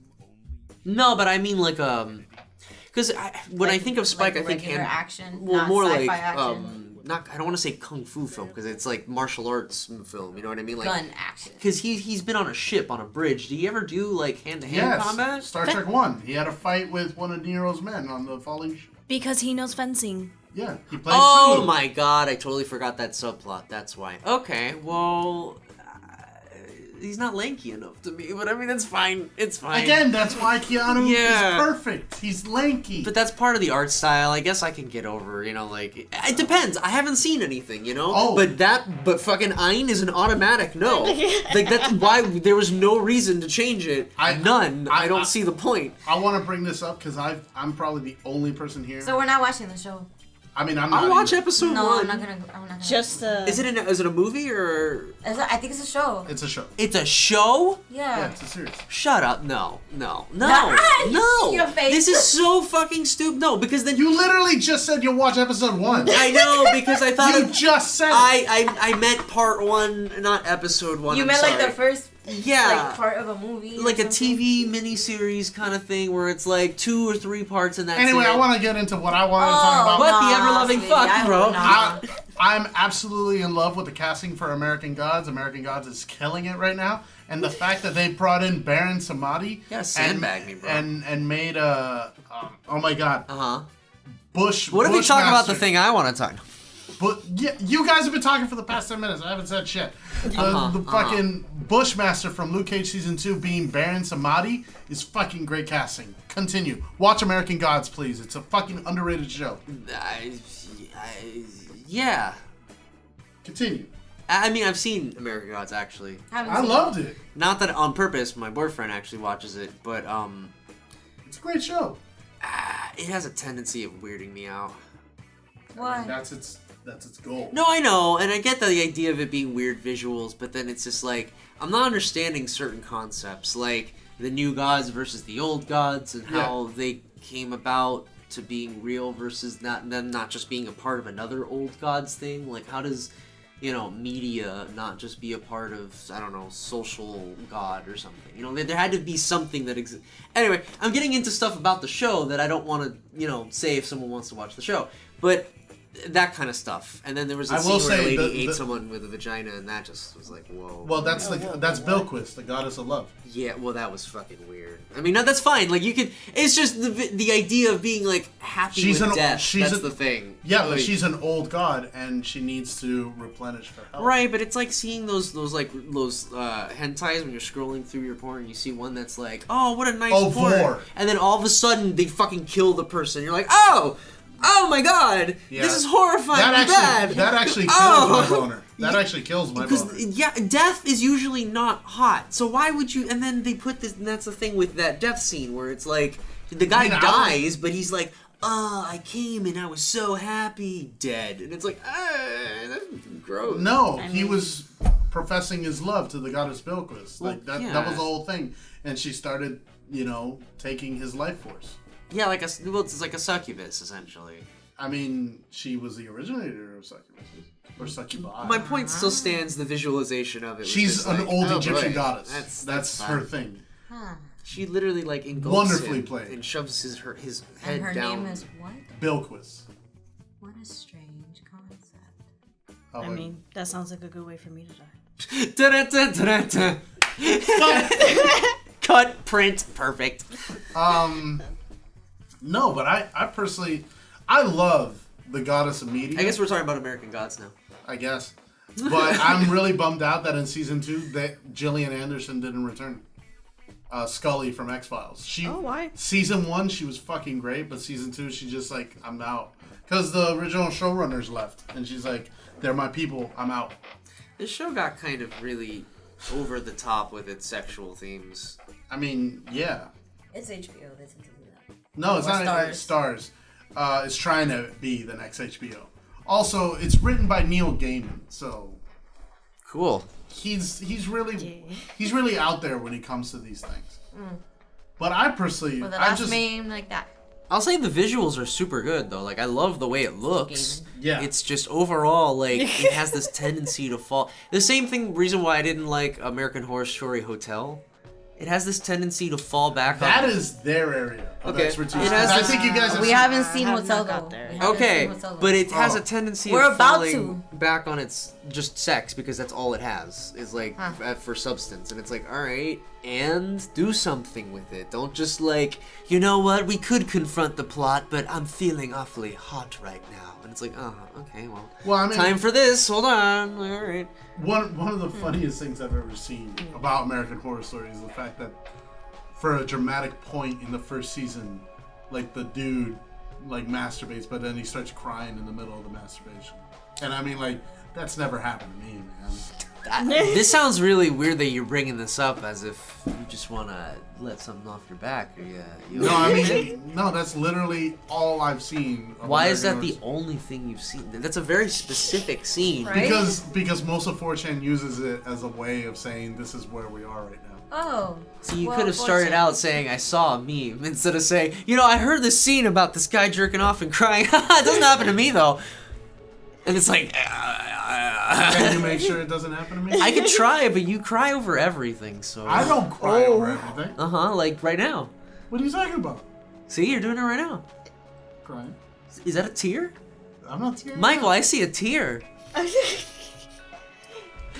No, but I mean like because when I think of Spike, Like I think regular action, well, not more sci-fi like action. not. I don't want to say kung fu film because it's like martial arts film. You know what I mean? Like Gun action. because he's been on a ship on a bridge. Did he ever do like hand to hand Yes. combat? Star Trek 1. He had a fight with one of Nero's men on the falling ship. Because he knows fencing. Yeah, he played Oh Sulu. my god! I totally forgot that subplot. That's why. Okay, well, he's not lanky enough to me, but I mean it's fine. It's fine. Again, that's why Keanu Yeah. is perfect. He's lanky. But that's part of the art style. I guess I can get over, you know, like it depends. I haven't seen anything, you know. Oh. But fucking Ein is an automatic no. Like that's why there was no reason to change it. None. I don't see the point. I want to bring this up because I'm probably the only person here. So we're not watching the show. I mean, I'm not. I'll watch either. episode No, one. I'm not gonna. Just Is it a movie or? I think it's a show. It's a show. It's a show? Yeah, Yeah. it's a series. Shut up! No. Ah, you see your face. This is so fucking stupid. No, because then You literally just said you'll watch episode 1. I know because I thought You just said it. I meant part 1, not episode 1. You I'm meant like sorry. the first Yeah. like part of a movie. or Like a something? TV miniseries kind of thing where it's like 2 or 3 parts and that's Anyway, it. I want to get into what I want to talk about. What the ever-loving sweetie, fuck, I bro? would not. I'm absolutely in love with the casting for American Gods. American Gods is killing it right now, and the fact that they brought in Baron Samedi Yeah, sandbag me, bro. and made a oh my god, Uh-huh. Bush. What if we talk about the Bushmaster. thing I want to talk about? But yeah, you guys have been talking for the past 10 minutes. I haven't said shit. The fucking Bushmaster from Luke Cage season 2 being Baron Samedi is fucking great casting. Continue. Watch American Gods, please. It's a fucking underrated show. Yeah. Continue. I mean, I've seen American Gods actually. I loved it. Not that on purpose. My boyfriend actually watches it, but It's a great show. it has a tendency of weirding me out. Why? That's its goal. No, I know, and I get the idea of it being weird visuals, but then it's just like I'm not understanding certain concepts, like the new gods versus the old gods, and how they came about to being real versus not them not just being a part of another old gods thing. Like, how does media not just be a part of, I don't know, social god or something? There had to be something that exists. Anyway, I'm getting into stuff about the show that I don't want to, say if someone wants to watch the show. But that kind of stuff. And then there was a scene where a lady ate someone with a vagina, and that just was like, whoa. Well, that's Bilquis, the goddess of love. Yeah, well, that was fucking weird. I mean, no, that's fine. Like, you could... It's just the idea of being, like, happy with death. That's the thing. Yeah, but she's an old god, and she needs to replenish her health. Right, but it's like seeing those hentais when you're scrolling through your porn, and you see one that's like, oh, what a nice porn. Vor. And then all of a sudden, they fucking kill the person. You're like, oh my god, this is horrifying bad. That actually kills my boner. That actually kills my boner. Yeah, death is usually not hot. So why would you... And then they put this... And that's the thing with that death scene where it's like... The guy dies, but he's like, I came and I was so happy. Dead. And it's like, that's gross. No, he was professing his love to the goddess Bilquis. Like, that was the whole thing. And she started, taking his life force. Yeah, it's like a succubus, essentially. I mean, she was the originator of succubuses. Or succubi. My point still stands, the visualization of it. She's an old Egyptian goddess. That's her thing. Huh. She literally, engulfs Wonderfully him played. and shoves his head And her down. name is what? Bilquis. What a strange concept. I mean, that sounds like a good way for me to die. Da-da-da-da-da. Cut, print, perfect. No, but I personally, I love the goddess of media. I guess we're talking about American Gods now. I guess. But I'm really bummed out that in season 2 that Gillian Anderson didn't return. Scully from X-Files. Why? Season 1, she was fucking great, but season 2, she just like, I'm out. Because the original showrunners left, and she's like, they're my people, I'm out. This show got kind of really over the top with its sexual themes. I mean, yeah. It's HBO. They tend to do that. No, it's Or not Stars. Stars. It's trying to be the next HBO. Also, it's written by Neil Gaiman, so Cool. he's really out there when it comes to these things. But I personally, With the last name like that. I'll say the visuals are super good though. Like, I love the way it looks. Yeah. It's just overall, like, it has this tendency to fall. The same reason why I didn't like American Horror Story Hotel. It has this tendency to fall back that on... is their area of Okay. expertise. It has I this- think you guys have We seen- haven't seen have Hotel not got though. there. We haven't Okay, seen Hotel, though. but it has Oh. a tendency We're of about falling to. back on its just sex, because that's all it has, is like for substance. And it's like, alright, and do something with it. Don't just like, you know what, we could confront the plot, but I'm feeling awfully hot right now. And it's like, okay, Well, I mean, time for this, hold on, alright. one of the funniest things I've ever seen about American Horror Story is the fact that for a dramatic point in the first season, like the dude like masturbates, but then he starts crying in the middle of the masturbation. And I mean, like, that's never happened to me, man. This sounds really weird that you're bringing this up as if you just want to let something off your back. Or No, I mean, no, that's literally all I've seen. Of why is that American the only thing you've seen? That's a very specific scene. Right? Because most of 4chan uses it as a way of saying this is where we are right now. Oh. So you Well, could have started fortunate. out saying, I saw a meme, instead of saying, I heard this scene about this guy jerking off and crying. It doesn't happen to me, though. And it's like... Can you make sure it doesn't happen to me? I could try, but you cry over everything, so... I don't cry over everything. Uh-huh, like right now. What are you talking about? See, you're doing it right now. Crying? Is that a tear? I'm not tearing Michael, up. I see a tear. Come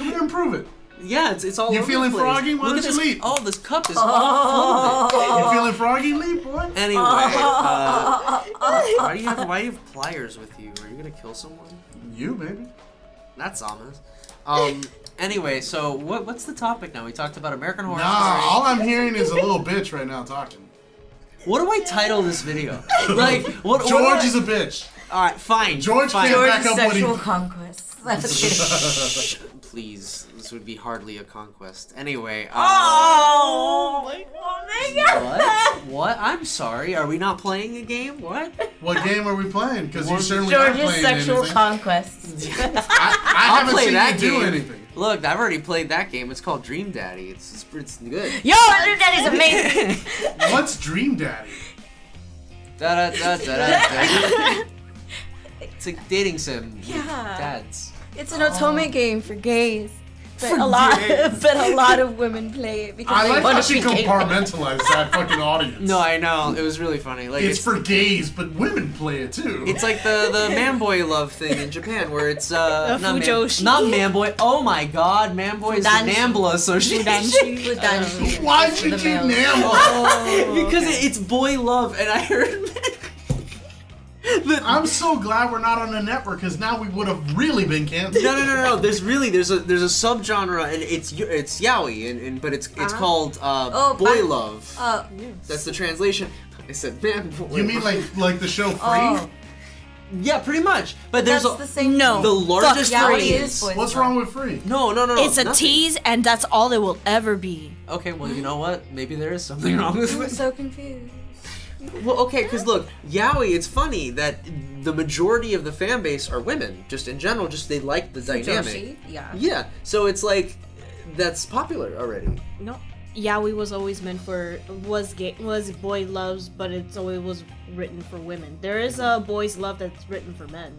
here and prove it. Yeah, it's all You over feeling the place. froggy? Why Look don't at you this. leap? Oh, this cup is all full of it. You feeling froggy? Leap, boy. Anyway, why do you have pliers with you? Are you gonna kill someone? You, maybe. That's ominous. Anyway, so what's the topic now? We talked about American Horror Nah, Story. all I'm hearing is a little bitch right now talking. What do I title this video? Like, what? George is a bitch. All right, fine. George fine. can't George's back up what he... sexual conquest. That's please. This would be hardly a conquest. Anyway. Oh my god. What? I'm sorry. Are we not playing a game? What? What game are we playing? Because you certainly aren't George's playing sexual anything. conquest. I I'll haven't play seen that you do game. anything. Look, I've already played that game. It's called Dream Daddy. It's good. Yo, Dream Daddy's amazing. What's Dream Daddy? Da-da-da-da-da-da. It's a dating sim. with Yeah. Dads. It's an otome game for gays. But For a lot, gays. but a lot of women play it because I they like want how to she be gay. compartmentalized that fucking audience. No, I know. It was really funny. Like It's for gays, but women play it too. It's like the man boy love thing in Japan, where it's not fujoshi. not man boy. Oh my God, man boy is the Fudanshi. Nambla Association. Fudanshi. Why'd you The keep males. Namla? Because it's boy love, and I heard. I'm so glad we're not on a network because now we would have really been canceled. No. There's a subgenre, and it's yaoi, and but it's called boy love. That's the translation. I said man boy. You mean like the show Free? Oh, Yeah, pretty much. But there's that's the same. No. the largest Yaoi phrase. is boys What's love. wrong with Free? No. It's a nothing. tease, and that's all it will ever be. Okay, well, you know what? Maybe there is something wrong with I'm it. so confused. Well, okay, because look, yaoi, it's funny that the majority of the fan base are women, just in general, just they like the dynamic. Joshi, yeah. Yeah, so it's like, that's popular already. No, yaoi was always meant for was boy loves, but it's always was written for women. There is a boys love that's written for men.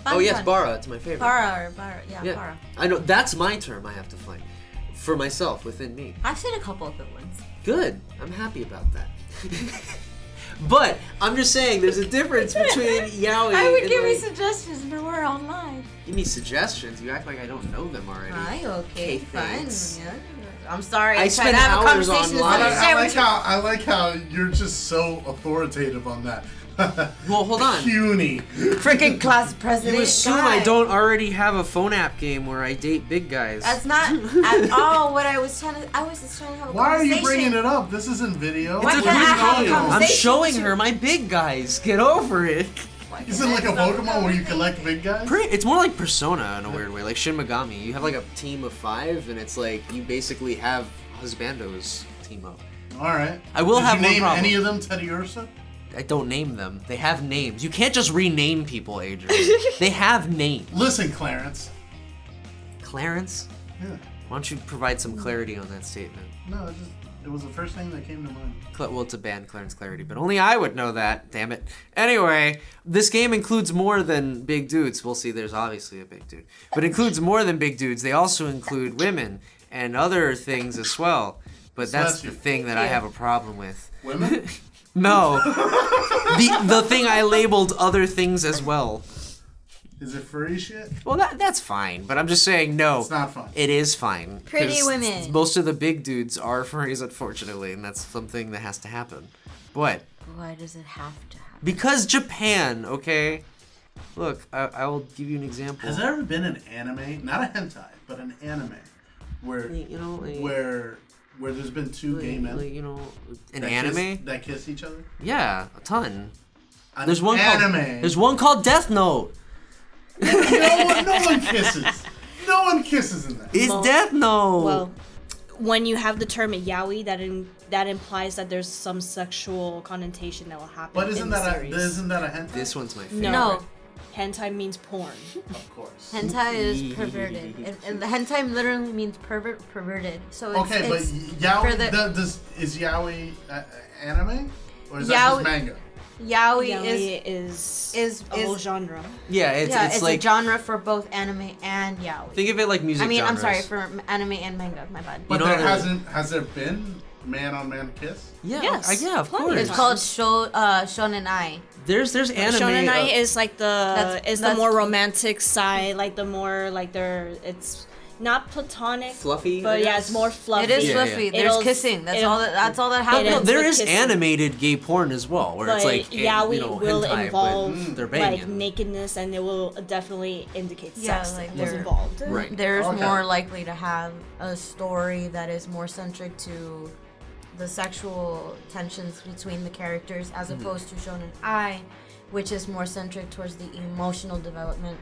Oh yes, Fun. bara, it's my favorite. Bara, yeah, Yeah, Bara. I know, that's my term I have to find. For myself, within me. I've seen a couple of good ones. Good, I'm happy about that. But, I'm just saying, there's a difference between yaoi I would and give me like, suggestions, but we're online. give me suggestions, you act like I don't know them already. Hi, okay, Okay, fine. thanks. Yeah. I'm sorry. I I tried spend to have a hours conversation online. instead of share with you. I like how you're just so authoritative on that. Well, hold on. Puny. Freaking class president. You assume guy. I don't already have a phone app game where I date big guys. That's not at all what I was trying to. I was just trying to have a Why are conversation. you bringing it up? This isn't video. Why It's can't I have a video. conversation? I'm showing with you? her my big guys. Get over it. Is it like a Pokemon where you collect big guys? It's more like Persona in a weird way, like Shin Megami. You have like a team of 5, and it's like you basically have husbandos team up. All right. I will Did have you one name problem. any of them Teddy Ursa? I don't name them. They have names. You can't just rename people, Adrian. They have names. Listen, Clarence. Clarence? Yeah. Why don't you provide some clarity on that statement? No, it was the first thing that came to mind. Well, it's a band, Clarence Clarity, but only I would know that, damn it. Anyway, this game includes more than big dudes. We'll see, there's obviously a big dude. But it includes more than big dudes. They also include women and other things as well. But that's the thing that I have a problem with. Women? No. the thing I labeled other things as well. Is it furry shit? Well, that's fine, but I'm just saying no. It's not fun. It is fine. Pretty 'cause women. Most of the big dudes are furries, unfortunately, and that's something that has to happen. What? Why does it have to happen? Because Japan, okay? Look, I will give you an example. Has there ever been an anime, not a hentai, but an anime, where You know, like, where there's been two gay men like, you know, an that anime? that kiss each other? Yeah, a ton. An There's one anime. There's one called Death Note. no one kisses. No one kisses in that. It's Well- Death Note. Well, when you have the term yaoi, that implies that there's some sexual connotation that will happen. But in isn't the that series. isn't that a hentai? This one's my favorite. No. No, Hentai means porn. Of course. hentai is perverted, and the hentai literally means perverted. So it's, Okay, but it's yaoi for the- is yaoi anime or is that Yaoi- just manga? yaoi Yaoi is is a whole genre. Yeah, it's like a genre for both anime and yaoi. think of it like music. I mean, I'm genres. sorry for anime and manga. My bad. But know there that- has there been man-on-man kiss? Yeah, Yes, yeah, of plenty. course. It's called shonen ai. There's anime. Shonen ai is like the that's- more romantic side, like the more like it's not platonic, Fluffy, I but yeah, guess? it's more fluffy. It is Yeah, fluffy. yeah. There's It'll- kissing. That's it'll- all that It happens. No, ends there with is kissing. animated gay porn as well, where But it's like yaoi you know, will hentai, involve but they're like banging. nakedness, and it will definitely indicate Yeah, sex like that was they're- involved. Right. There's Okay. more likely to have a story that is more centric to the sexual tensions between the characters, as opposed to Shonen Ai, which is more centric towards the emotional development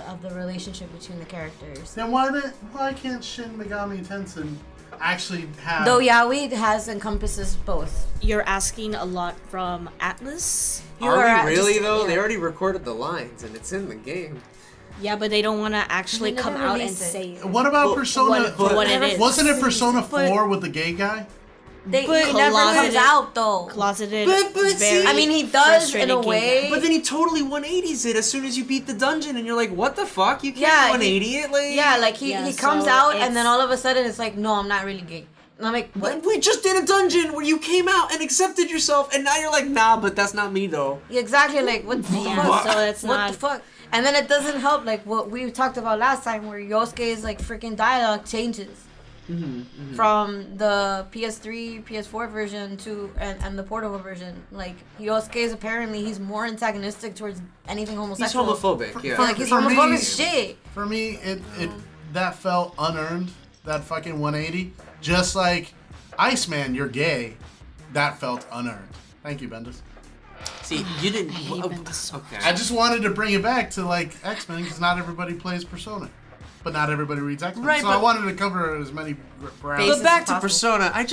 of the relationship between the characters. Then why can't Shin Megami Tensei actually have? Though yaoi encompasses both. You're asking a lot from Atlas. Are we really though? They already recorded the lines and it's in the game. Yeah, but they don't want to actually They never come out and released it. say it. What about Persona? for what it is. Wasn't it Persona But- 4 with the gay guy? It But never comes closeted- out though. Closeted. But see- very I mean, he does in frustrated a gay way. guy. But then he totally 180s it as soon as you beat the dungeon, and you're like, what the fuck? You can't Yeah, 180 it? Like, Yeah, like he Yeah, comes so out it's- and then all of a sudden it's like, no, I'm not really gay. And I'm like, what? But we just did a dungeon where you came out and accepted yourself, and now you're like, nah, but that's not me though. Exactly, like what the Yeah, fuck? so it's what not. the fuck? And then it doesn't help, like what we talked about last time, where Yosuke's like freaking dialogue changes from the PS3, PS4 version to and the portable version. Like Yosuke's apparently he's more antagonistic towards anything He's homosexual. homophobic, yeah. Like he's For me- homophobic as shit. For me, it that felt unearned. That fucking 180, just like Iceman, you're gay. That felt unearned. Thank you, Bendis. See, you didn't. Bendis. Okay. I just wanted to bring it back to like X-Men because not everybody plays Persona, but not everybody reads X-Men. Right, so I but- wanted to cover as many grounds. Bases But back to possible. Persona,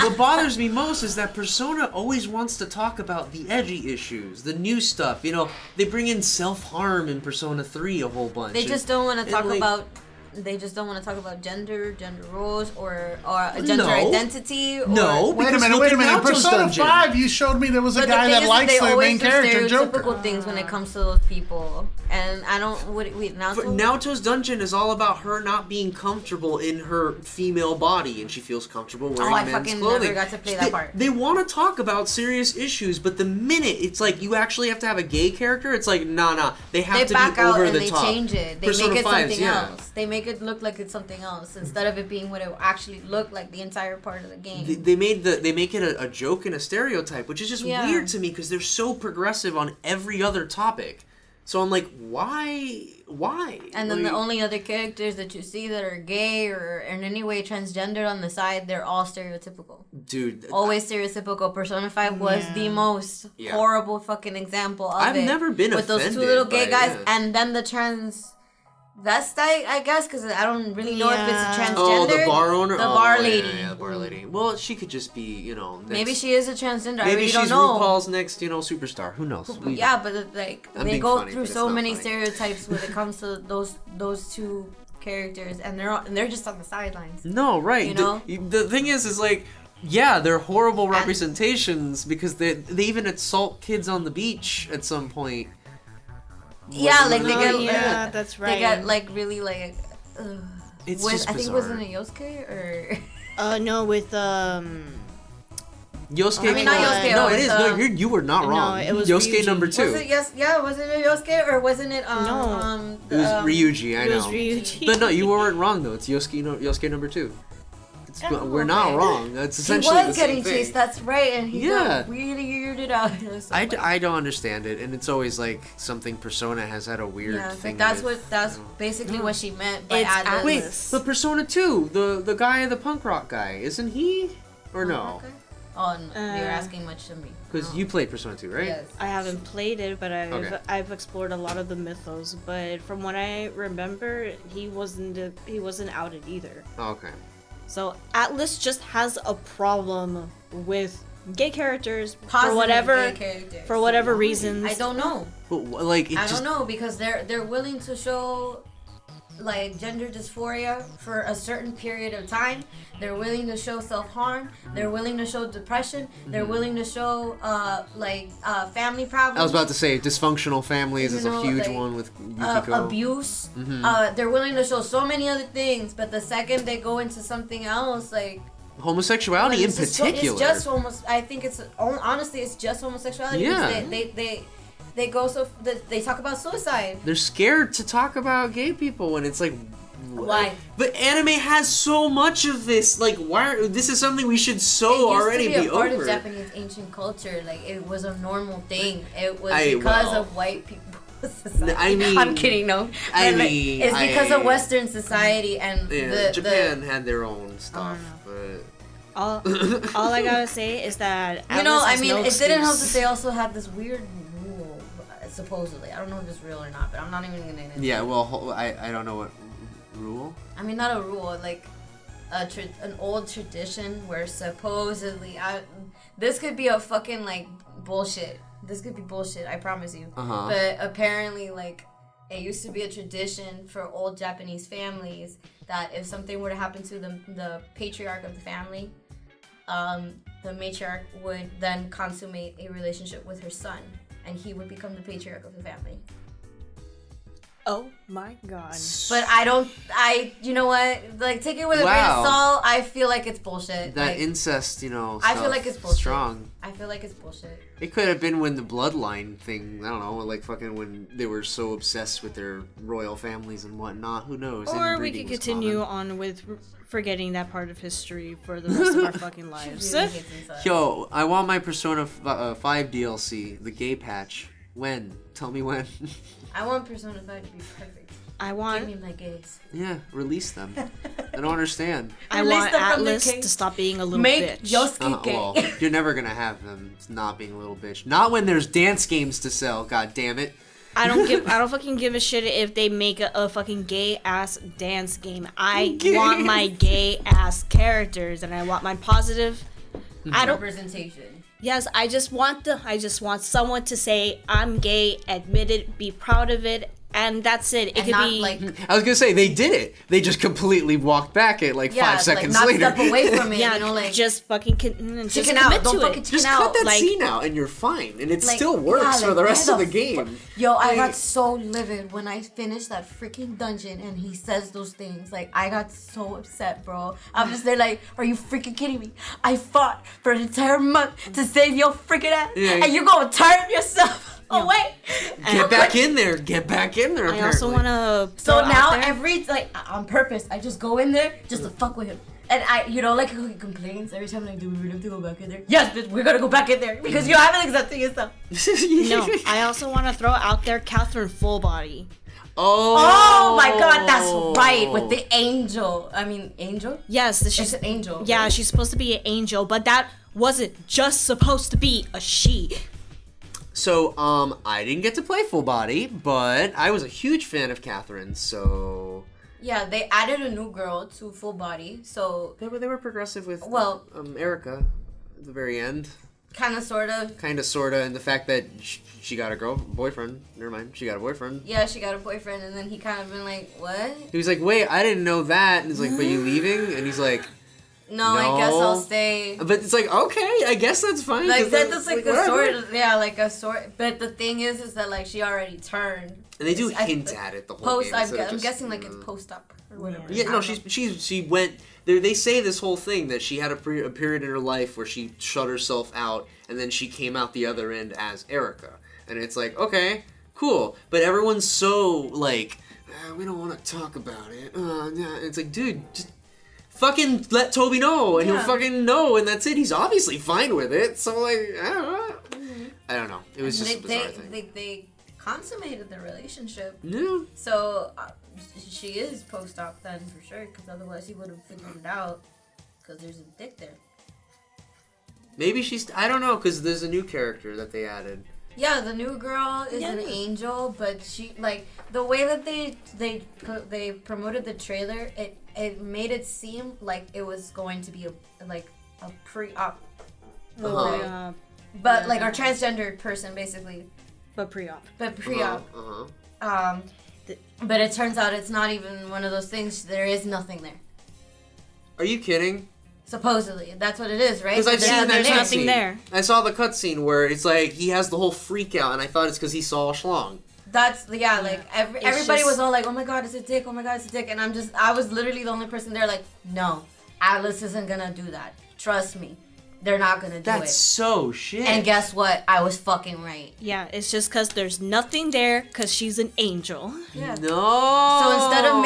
what bothers me most is that Persona always wants to talk about the edgy issues, the new stuff. You know, they bring in self-harm in Persona 3 a whole bunch. They just don't want to and, talk like- about. They just don't want to talk about gender roles, or a gender No. identity. Or, No. Wait a Because minute, look wait a at minute. Naoto's Persona dungeon. 5, you showed me there was a But the guy thing that is likes they the always main do character, stereotypical Joker. things when it comes to those people, and I don't. Wait, now. But Naoto's dungeon is all about her not being comfortable in her female body, and she feels comfortable wearing I men's fucking clothing. never got to play that part. They want to talk about serious issues, but the minute it's like you actually have to have a gay character, it's like nah. They have They to back be out over and the they top. change it. They Persona make it 5's, something yeah. else. They make it look like it's something else instead of it being what it actually looked like the entire part of the game. They make it a joke and a stereotype, which is just Yeah. weird to me because they're so progressive on every other topic. So I'm like, why? And then Like- the only other characters that you see that are gay or in any way transgendered on the side, they're all stereotypical. dude, Always stereotypical. Persona 5 was the most Yeah. horrible fucking example of I've it. never been with those two offended little gay by guys, it. and then the transvestite, I guess, because I don't really know if it's a Yeah. transgender. Oh, the bar owner? The Oh, bar yeah, lady. Yeah, the bar lady. Well, she could just be, Maybe she is a transgender. I Maybe really she's don't know. RuPaul's next, superstar. Who knows? Yeah, but like I'm they being go funny, through but it's so not many funny. stereotypes when it comes to those two characters, and they're just on the sidelines. No, right. You know? The thing is like, yeah, they're horrible representations because they even assault kids on the beach at some point. Yeah, like they Oh, get yeah, that's right. They get like really like. It's was, just I think bizarre. wasn't it Yosuke or No, with Yosuke. I mean, not Yosuke, No, it it was, is. No, you were not no, wrong. it was Yosuke Ryuji. number 2. was it wasn't it Yosuke or wasn't it It was Ryuji. I it know. was Ryuji. But no, you weren't wrong though. It's Yosuke number 2. Oh, we're not okay. wrong. That's He essentially was the same getting thing. chased. That's right, and he Yeah. got really weirded out. It was so funny. I don't understand it, and it's always like something Persona has had a weird Yeah, thing. that's with, that's you know. basically what she meant by It's Atlas. Wait, Atlas. but Persona 2, the guy, the punk rock guy, isn't he? Or no? Okay. Oh, no, you're asking much to me. Because you played Persona 2, right? Yes. I haven't played it, but Okay. I've explored a lot of the mythos. But from what I remember, he wasn't outed either. Oh, okay. So Atlas just has a problem with gay characters Positive for whatever gay characters. for whatever reasons. I don't know. But like, it I just don't know because they're willing to show like gender dysphoria for a certain period of time. They're willing to show self-harm. They're willing to show depression. They're willing to show family problems. I was about to say dysfunctional families is You a know, huge like, one with Yukiko. abuse. They're willing to show so many other things, but the second they go into something else, like Homosexuality in it's just particular. it's just almost. I think it's honestly, it's just homosexuality. Yeah. Because they go so they talk about suicide. They're scared to talk about gay people when it's like. Why? But anime has so much of this. Like, why? This is something we should It so used already to be a part over. of Japanese ancient culture. Like it was a normal thing. It was I- because well, of white people. Society. I mean- I'm kidding. No, I But, like, mean, it's because I- of Western society and Yeah, the Japan had their own stuff, but All I gotta say is that You know, Atlas I has mean, no it didn't help excuse. that they also had this weird rule, supposedly. I don't know if it's real or not, but I'm not even gonna. Yeah, well, I don't know what rule. I mean, not a rule, like an old tradition where supposedly this could be a fucking like bullshit. This could be bullshit. I promise you. Uh-huh. But apparently, like, it used to be a tradition for old Japanese families that if something were to happen to the patriarch of the family, the matriarch would then consummate a relationship with her son, and he would become the patriarch of the family. Oh my god. But you know what? Like, take it with a grain Wow. of salt. I feel like it's bullshit. That like, incest, you know. I feel like it's bullshit. Strong. I feel like it's bullshit. It could have been when the bloodline thing, I don't know, like fucking when they were so obsessed with their royal families and whatnot. Who knows? Or we Inbreeding could was continue common. on with forgetting that part of history for the rest of our fucking lives. Really hates incest. Yo, I want my Persona 5 DLC, the gay patch. When? Tell me when. I want Persona 5 to be perfect. I Give want me my gays. Yeah, release them. I don't understand. I Release want them from the Atlas cage. to stop being a little Make bitch. Yosuke gay. Well, you're never gonna have them not being a little bitch. Not when there's dance games to sell. God damn it. I don't fucking give a shit if they make a fucking gay ass dance game. I want my gay ass characters and I want my positive. I don't. Representation. Yes, I just want someone to say I'm gay, admit it, be proud of it, and that's it. It And could not be like I was gonna say they did it. They just completely walked back it like 5 seconds like not later. step away from it. yeah, You know, like just fucking just chicken commit out. Don't to fucking it. chicken Just out. cut that like, scene out and you're fine, and it like, still works yeah, for like, the rest why of the game. Yo, I Like- got so livid when I finished that freaking dungeon and he says those things. Like, I got so upset, bro. I'm just there like, are you freaking kidding me? I fought for an entire month to save your freaking ass, Yeah. and you gonna turn yourself away? Get back in there. Get back in there. I also apparently. want to. So now on purpose, I just go in there just to fuck with him. And like how he complains every time, like, do we really have to go back in there? Yes, bitch, we're gonna go back in there because you haven't accepted yourself. No, I also want to throw out there Catherine Full Body. Oh my god, that's right, with the angel. I mean, angel? Yes, It's she's an angel. yeah, right? she's supposed to be an angel, but that wasn't just supposed to be a she. So, I didn't get to play Full Body, but I was a huge fan of Catherine, so Yeah, they added a new girl to Full Body, so they were progressive with Well- Erica at the very end. kind of, sort of. Kind of, sort of, and the fact that she got a boyfriend. Never mind, she got a boyfriend. Yeah, she got a boyfriend, and then he kind of been like, what? He was like, wait, I didn't know that. And he's like, but you leaving? And he's like, No, I guess No. I'll stay. but it's like, okay, I guess that's fine. Like, 'cause that's like a whatever. sort, yeah, like a sort. But the thing is that, like, she already turned. And they do I- hint at it the whole Post, game. I'm instead of just, guessing, like, it's post-up or whatever. Yeah, I no, don't she went. They say this whole thing that she had a period in her life where she shut herself out, and then she came out the other end as Erica, and it's like, okay, cool, but everyone's so like, we don't want to talk about it. Nah. It's like, dude, just fucking let Toby know, and Yeah. he'll fucking know, and that's it. He's obviously fine with it. So like, I don't know. I don't know. It was And just a bizarre thing. they consummated the relationship. Yeah. So she is post-op then for sure, because otherwise he would have figured it out. Because there's a dick there. Maybe she's. I don't know, because there's a new character that they added. Yeah, the new girl is an Yeah. angel, but she like the way that they promoted the trailer. It made it seem like it was going to be a pre-op, Uh-huh. but like a transgender person basically, But pre-op. but pre-op. Uh-huh. But it turns out it's not even one of those things. There is nothing there. Are you kidding? Supposedly, that's what it is, right? Because I've There's seen that nothing nothing cutscene. there. I saw the cutscene where it's like he has the whole freak out, and I thought it's because he saw a schlong. That's like everybody just- was all like, "Oh my god, it's a dick! Oh my god, it's a dick!" And I was literally the only person there like, "No, Atlas isn't gonna do that. Trust me, they're not gonna do That's it." so shit. And guess what? I was fucking right. Yeah, it's just because there's nothing there because she's an angel. Yeah. No. So instead of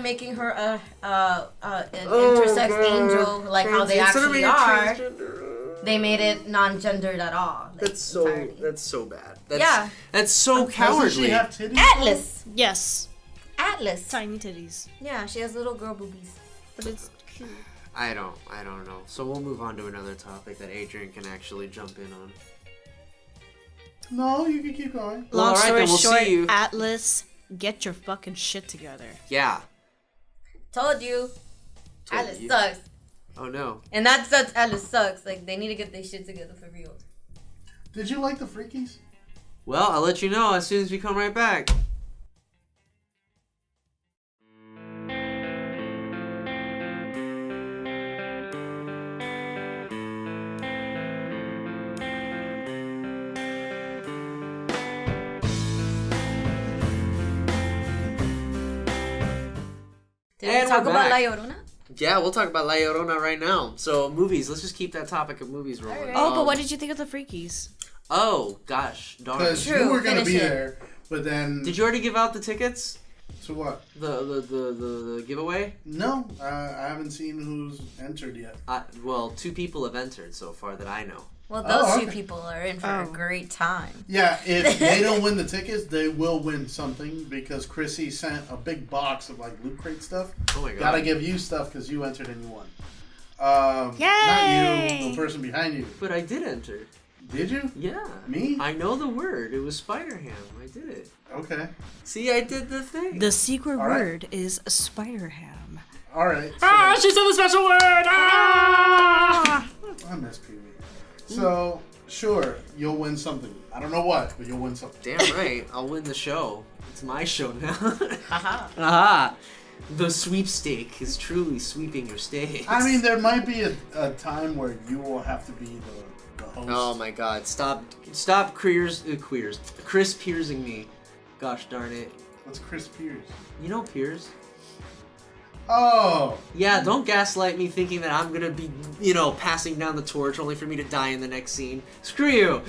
making her an intersex angel like how they actually are, they made it non-gendered at all. Like, That's so. entirely. That's so bad. That's, Yeah. That's so Doesn't cowardly. she have titties? Atlas. Yes, Atlas. tiny titties. Yeah, she has little girl boobies. But it's cute. I don't know. So we'll move on to another topic that Adrian can actually jump in on. No, you can keep going. Well, Long alright, story then we'll short, see you. Atlas, get your fucking shit together. Yeah. Told you. Told Alice you. sucks. Oh no. And that's Alice sucks. Like, they need to get their shit together for real. Did you like the Freakies? Well, I'll let you know as soon as we come right back. Did And we talk we're about La back. Llorona? Yeah, we'll talk about La Llorona right now. So, movies. Let's just keep that topic of movies rolling. Alright. Oh, but what did you think of the Freakies? Oh, gosh. Darn. Because True, you were going to finish be it. there, but then... Did you already give out the tickets? To what? The giveaway? No, I haven't seen who's entered yet. Well, 2 people have entered so far that I know. Well, those Oh, two okay. people are in for a great time. Yeah, if they don't win the tickets, they will win something because Chrissy sent a big box of like Loot Crate stuff. Oh my god. Gotta give you stuff because you entered and you won. Not Yay! you, the person behind you. But I did enter. Did you? Yeah. Me? I know the word. It was Spider-Ham. I did it. Okay. See, I did the thing. The secret All right. word is Spider-Ham. All right. So, she said the special word! Ah! I miss Pee Wee. So, sure, you'll win something. I don't know what, but you'll win something. Damn right. I'll win the show. It's my show now. Haha. Aha. The sweepstake is truly sweeping your stakes. I mean, there might be a time where you will have to be the host. Oh my god. Stop Chris Piersing me. Gosh darn it. What's Chris Pierce? You know Piers? Oh! Yeah, don't gaslight me thinking that I'm gonna be, passing down the torch only for me to die in the next scene. Screw you!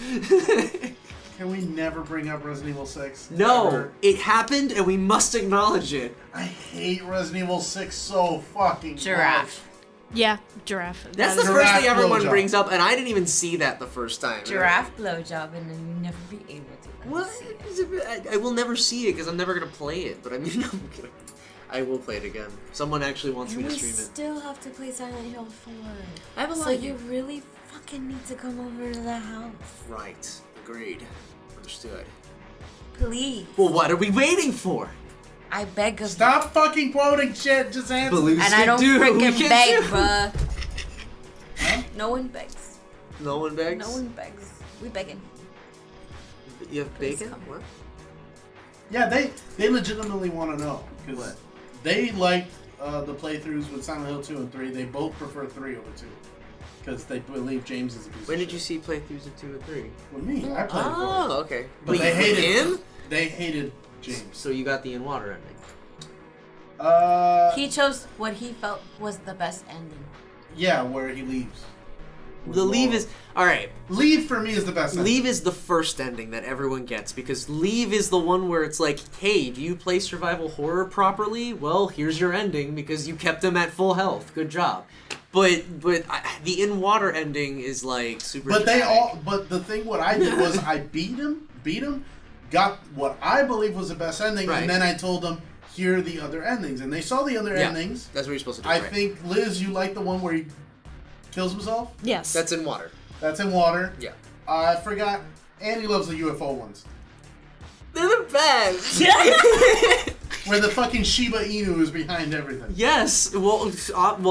Can we never bring up Resident Evil 6? No, Ever? it happened and we must acknowledge it. I hate Resident Evil 6 so fucking Giraffe. Yeah, giraffe. That's That the is- first Giraffe thing everyone blowjob. brings up, and I didn't even see that the first time. Giraffe blowjob, and then you never be able to. What? I will never see it because I'm never gonna play it. But I mean, I will play it again. Someone actually wants me And to we stream it. still have to play Silent Hill 4. I have a So lot. you really fucking need to come over to the house. Right. Agreed. Understood. Please. Well, what are we waiting for? I beg of Stop fucking quoting shit, just answer. Baloo you. And I don't we freaking can beg, do. bruh. No one begs. No one begs. No one begs. We begging. You have Please bacon? come. What? Yeah, they legitimately want to know. Because What? they liked the playthroughs with Silent Hill 2 and 3. They both prefer 3 over 2. Because they believe James is a piece When of did you see playthroughs of 2 and 3? With me, I played it Oh, for okay. But Wait, they hated him? They hated James. So you got the in water ending. He chose what he felt was the best ending. Yeah, where he leaves. The leave is alright. Leave for me is the best. Leave is the first ending that everyone gets because Leave is the one where it's like, hey, do you play survival horror properly? Well, here's your ending because you kept him at full health. Good job. But the in water ending is like super. But they dramatic. all. But the thing, what I did was I beat him, got what I believe was the best ending, Right. and then I told them here are the other endings, and they saw the other Yeah, endings. that's what you're supposed to do. I right? think Liz, you like the one where he kills himself. Yes. That's in water. That's in water. Yeah. I forgot. Andy loves the UFO ones, They're the best. where the fucking Shiba Inu is behind everything. Yes. Well,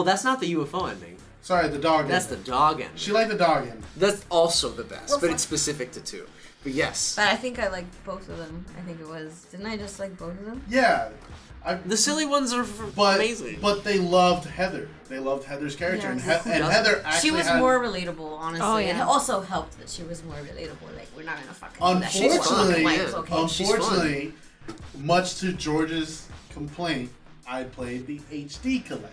that's not the UFO ending. Sorry, the dog. That's the ending. dog ending. She liked the dog end. That's also the best, Well, but fuck. it's specific to 2. But yes. But I think I liked both of them. I think it was. Didn't I just like both of them? Yeah. The silly ones are But amazing. but they loved Heather. They loved Heather's character, and, Yes. and Heather actually She was had, more relatable, honestly. Oh, yeah. And it also helped that she was more relatable. Like, we're not gonna fucking do that shit. Unfortunately, Like, it's okay. She's fun. unfortunately, much to George's complaint, I played the HD collection.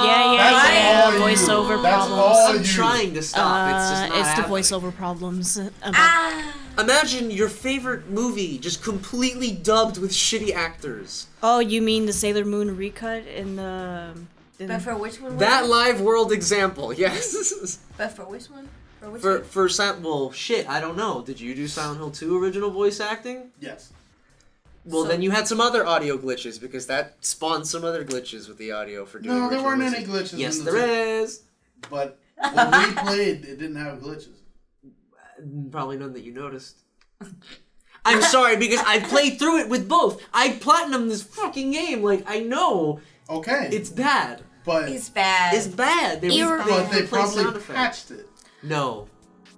Yeah, all you. voiceover That's problems. all I'm you. trying to stop. It's just not It's the happening. voiceover problems. Imagine your favorite movie just completely dubbed with shitty actors. Oh, you mean the Sailor Moon recut in the? But for which one? was That it? live world example, yes. But for which one? For which for one? well, shit, I don't know. Did you do Silent Hill 2 original voice acting? Yes. Well, So- then you had some other audio glitches because that spawned some other glitches with the audio for doing. No, there original weren't any voices. glitches. Yes, in the there is. But when we played, it didn't have glitches. Probably none that you noticed. I'm sorry because I played through it with both. I platinumed this fucking game. Like I know Okay. it's bad. but He's bad. It's bad. They but they replaced probably sound effects. patched it. No,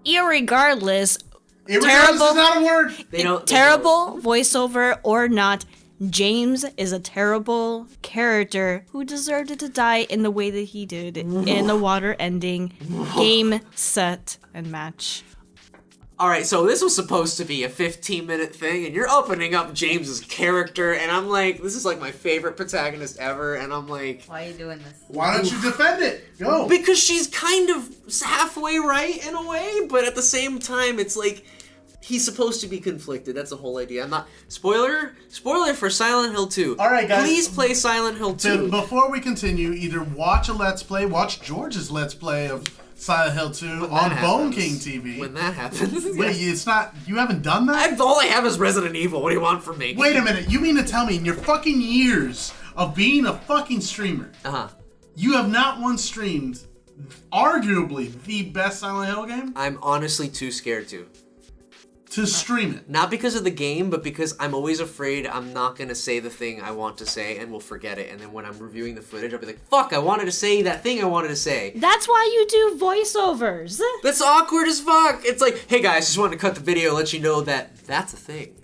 Irregardless, Irregardless Terrible. is not a word. they don't. they terrible voiceover or not, James is a terrible character who deserved to die in the way that he did in the water ending game, set, and match. All right, so this was supposed to be a 15-minute thing, and you're opening up James's character, and I'm like, this is like my favorite protagonist ever, and I'm like, Why are you doing this? Why don't you defend it? Go. because she's kind of halfway right in a way, but at the same time, it's like he's supposed to be conflicted. That's the whole idea. I'm not spoiler for Silent Hill 2. All right, guys. Please play Silent Hill 2. Before we continue, either watch a Let's Play, watch George's Let's Play of Silent Hill 2 When on that Bone happens. King TV. When that happens, Wait, it's not. You haven't done that? all I have is Resident Evil. What do you want from me? Wait a minute. You mean to tell me in your fucking years of being a fucking streamer, you have not once streamed arguably the best Silent Hill game I'm honestly too scared to stream it? Not because of the game, but because I'm always afraid I'm not going to say the thing I want to say and will forget it. And then when I'm reviewing the footage, I'll be like, fuck, I wanted to say that thing I wanted to say. That's why you do voiceovers. That's awkward as fuck. It's like, hey guys, just wanted to cut the video, let you know that that's a thing.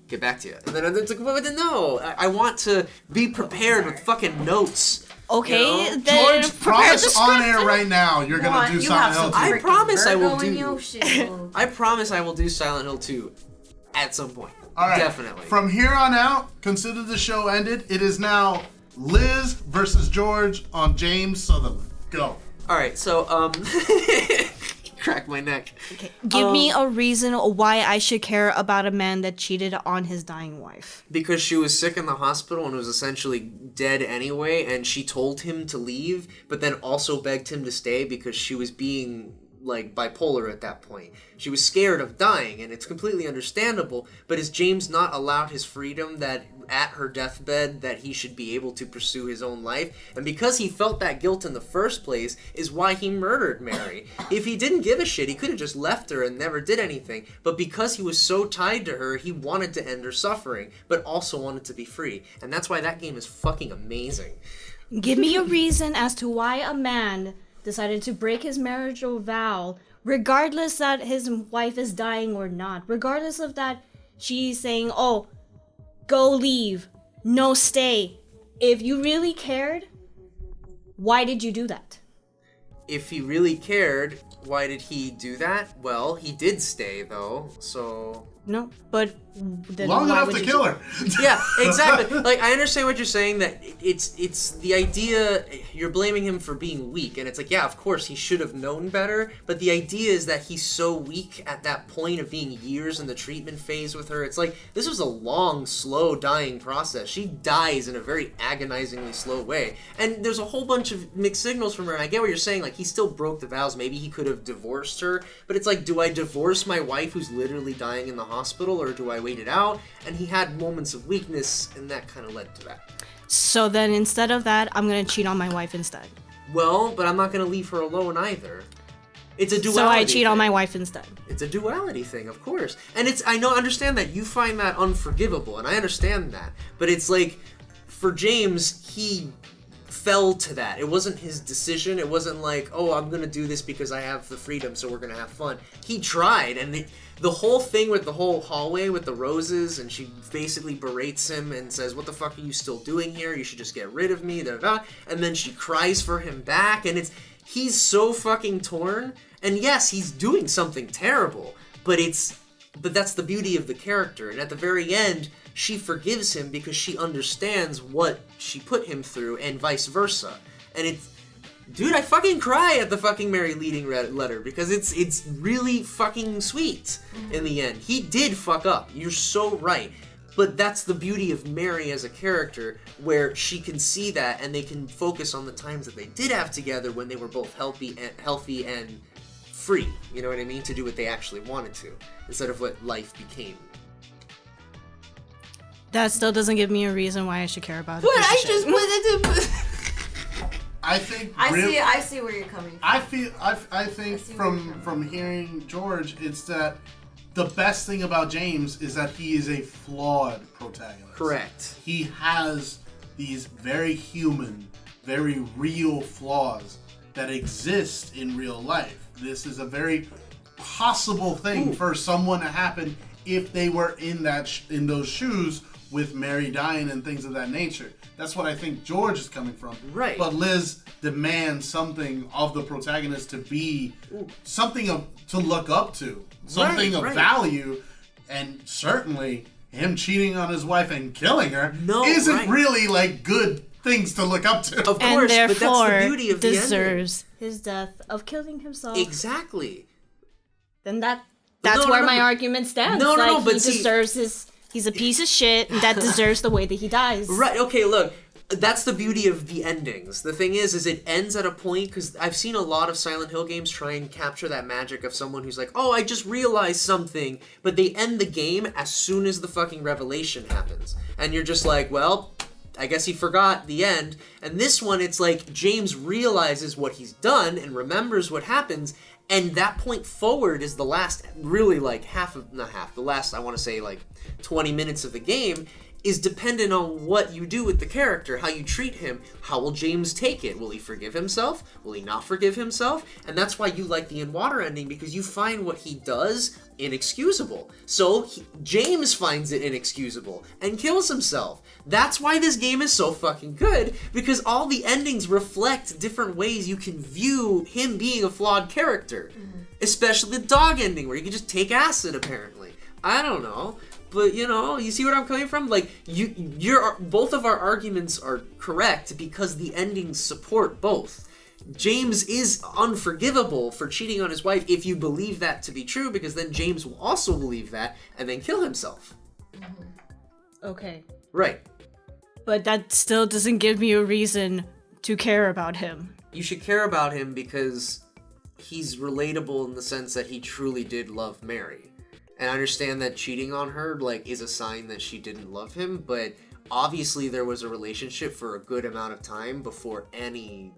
Get back to you. And then it's like, well, no, I want to be prepared with fucking notes. Okay, You know? then George, prepare the promise on script. air right now you're gonna do You have Silent some Hill 2. I promise I will Virgo in do- your shit, bro. I promise I will do Silent Hill 2 at some point. All right. Definitely. From here on out, consider the show ended. It is now Liz versus George on James Sutherland. Go. All right, so crack my neck. Give me a reason why I should care about a man that cheated on his dying wife. Because she was sick in the hospital and was essentially dead anyway, and she told him to leave, but then also begged him to stay because she was being like bipolar at that point. She was scared of dying, and it's completely understandable, but is James not allowed his freedom that at her deathbed that he should be able to pursue his own life? And because he felt that guilt in the first place is why he murdered Mary. If he didn't give a shit, he could have just left her and never did anything, but because he was so tied to her, he wanted to end her suffering, but also wanted to be free. And that's why that game is fucking amazing. Give me a reason as to why a man decided to break his marital vow, regardless that his wife is dying or not. Regardless of that, she's saying, oh, go leave. No, stay. If you really cared, why did you do that? If he really cared, why did he do that? Well, he did stay, though, so... No, but then Long why enough would to you kill do- her. Yeah, exactly. Like, I understand what you're saying, that it's the idea, you're blaming him for being weak, and it's like, yeah, of course, he should have known better, but the idea is that he's so weak at that point of being years in the treatment phase with her. It's like, this was a long, slow dying process. She dies in a very agonizingly slow way, and there's a whole bunch of mixed signals from her, and I get what you're saying, like, he still broke the vows, maybe he could have divorced her, but it's like, do I divorce my wife who's literally dying in the hospital, or do I wait it out? And he had moments of weakness, and that kind of led to that. So then instead of that, I'm gonna cheat on my wife instead. Well, but I'm not going to leave her alone either. It's a duality. So I cheat on thing. my wife instead. It's a duality thing, of course. And understand that you find that unforgivable, and I understand that. But it's like, for James, he fell to that. It wasn't his decision. It wasn't like, oh, I'm going to do this because I have the freedom, so we're going to have fun. He tried, and the whole thing with the whole hallway with the roses, and she basically berates him and says, what the fuck are you still doing here? You should just get rid of me, da da. And then she cries for him back, and he's so fucking torn. And yes, he's doing something terrible, but that's the beauty of the character. And at the very end, she forgives him because she understands what she put him through, and vice versa. And dude, I fucking cry at the fucking Mary leading letter because it's really fucking sweet in the end. He did fuck up. You're so right. But that's the beauty of Mary as a character, where she can see that and they can focus on the times that they did have together when they were both healthy and free. You know what I mean? To do what they actually wanted to, instead of what life became. That still doesn't give me a reason why I should care about it. But I just put it. I think I see where you're coming from. I think from hearing George, it's that the best thing about James is that he is a flawed protagonist. Correct. He has these very human, very real flaws that exist in real life. This is a very possible thing for someone to happen if they were in those shoes with Mary dying and things of that nature. That's what I think George is coming from. Right. But Liz demands something of the protagonist to be something to look up to, something of value, and certainly him cheating on his wife and killing her isn't really like good things to look up to. Of course, and therefore but that's the beauty of deserves his death of killing himself. Exactly. Then that's where my argument stands. But he deserves his. He's a piece of shit that deserves the way that he dies. Right, okay, look. That's the beauty of the endings. The thing is it ends at a point, because I've seen a lot of Silent Hill games try and capture that magic of someone who's like, oh, I just realized something, but they end the game as soon as the fucking revelation happens. And you're just like, well, I guess he forgot the end. And this one, it's like James realizes what he's done and remembers what happens, and that point forward is the last, really like the last, I want to say like 20 minutes of the game is dependent on what you do with the character, how you treat him. How will James take it? Will he forgive himself? Will he not forgive himself? And that's why you like the In Water ending, because you find what he does inexcusable. So James finds it inexcusable and kills himself. That's why this game is so fucking good, because all the endings reflect different ways you can view him being a flawed character. Especially the dog ending, where you can just take acid, apparently. I don't know. But, you see what I'm coming from? Like, both of our arguments are correct because the endings support both. James is unforgivable for cheating on his wife if you believe that to be true, because then James will also believe that and then kill himself. Okay. Right. But that still doesn't give me a reason to care about him. You should care about him because he's relatable in the sense that he truly did love Mary. And I understand that cheating on her, is a sign that she didn't love him, but obviously there was a relationship for a good amount of time before any,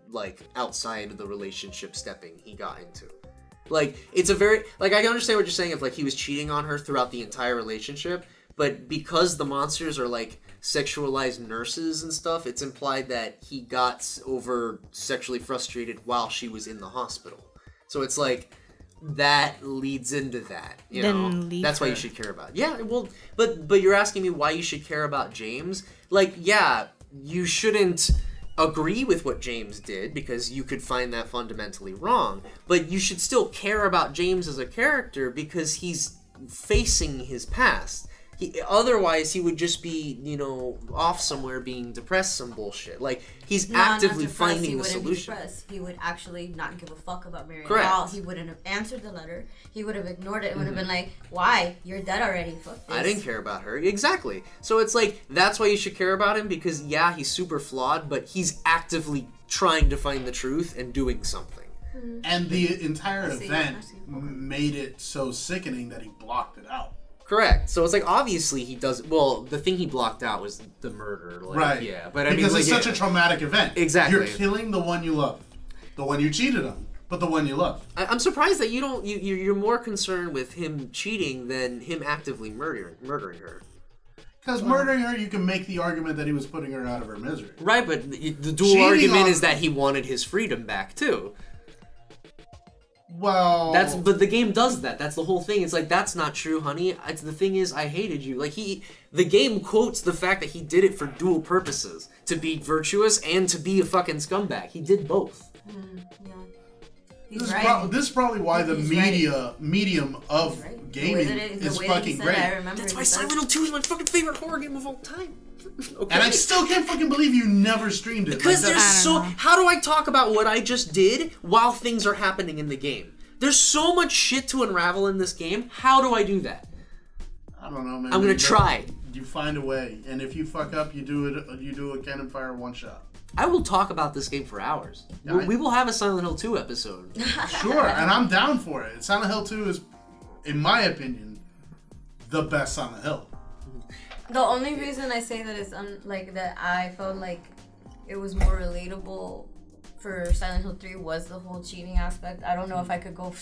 outside of the relationship stepping he got into. It's a very, I understand what you're saying if, he was cheating on her throughout the entire relationship, but because the monsters are, sexualized nurses and stuff, it's implied that he got over sexually frustrated while she was in the hospital. So it's that leads into that, that's why you should care about it. Yeah, well, but you're asking me why you should care about James. You shouldn't agree with what James did because you could find that fundamentally wrong, but you should still care about James as a character because he's facing his past. Otherwise, he would just be, off somewhere being depressed, some bullshit. He's actively finding the solution. He would actually not give a fuck about Mary Correct. at all. He wouldn't have answered the letter. He would have ignored it and would have been like, why? You're dead already. Fuck this. I didn't care about her. Exactly. So it's that's why you should care about him because, yeah, he's super flawed, but he's actively trying to find the truth and doing something. And the entire event made it so sickening that he blocked it out. Correct. So it's obviously he does. Well, the thing he blocked out was the murder. Right. Yeah. But because it's such a traumatic event. Exactly. You're killing the one you love, the one you cheated on, but the one you love. I'm surprised that you don't. You're more concerned with him cheating than him actively murdering her. Because murdering her, you can make the argument that he was putting her out of her misery. Right, but the dual argument is that he wanted his freedom back too. Well, but the game does that. That's the whole thing. It's that's not true, honey. The thing is, I hated you. The game quotes the fact that he did it for dual purposes, to be virtuous and to be a fucking scumbag. He did both. Yeah. This is probably why the medium of gaming is fucking great. That's why Silent Hill 2 is my fucking favorite horror game of all time. Okay. And I still can't fucking believe you never streamed it. Because how do I talk about what I just did while things are happening in the game? There's so much shit to unravel in this game. How do I do that? I don't know, man. I'm gonna try. You find a way, and if you fuck up, you do a CanonFire one shot. I will talk about this game for hours. We will have a Silent Hill 2 episode. Sure, and I'm down for it. Silent Hill 2 is, in my opinion, the best Silent Hill. The only reason I say that it's that I felt like it was more relatable for Silent Hill 3 was the whole cheating aspect. I don't know if I could go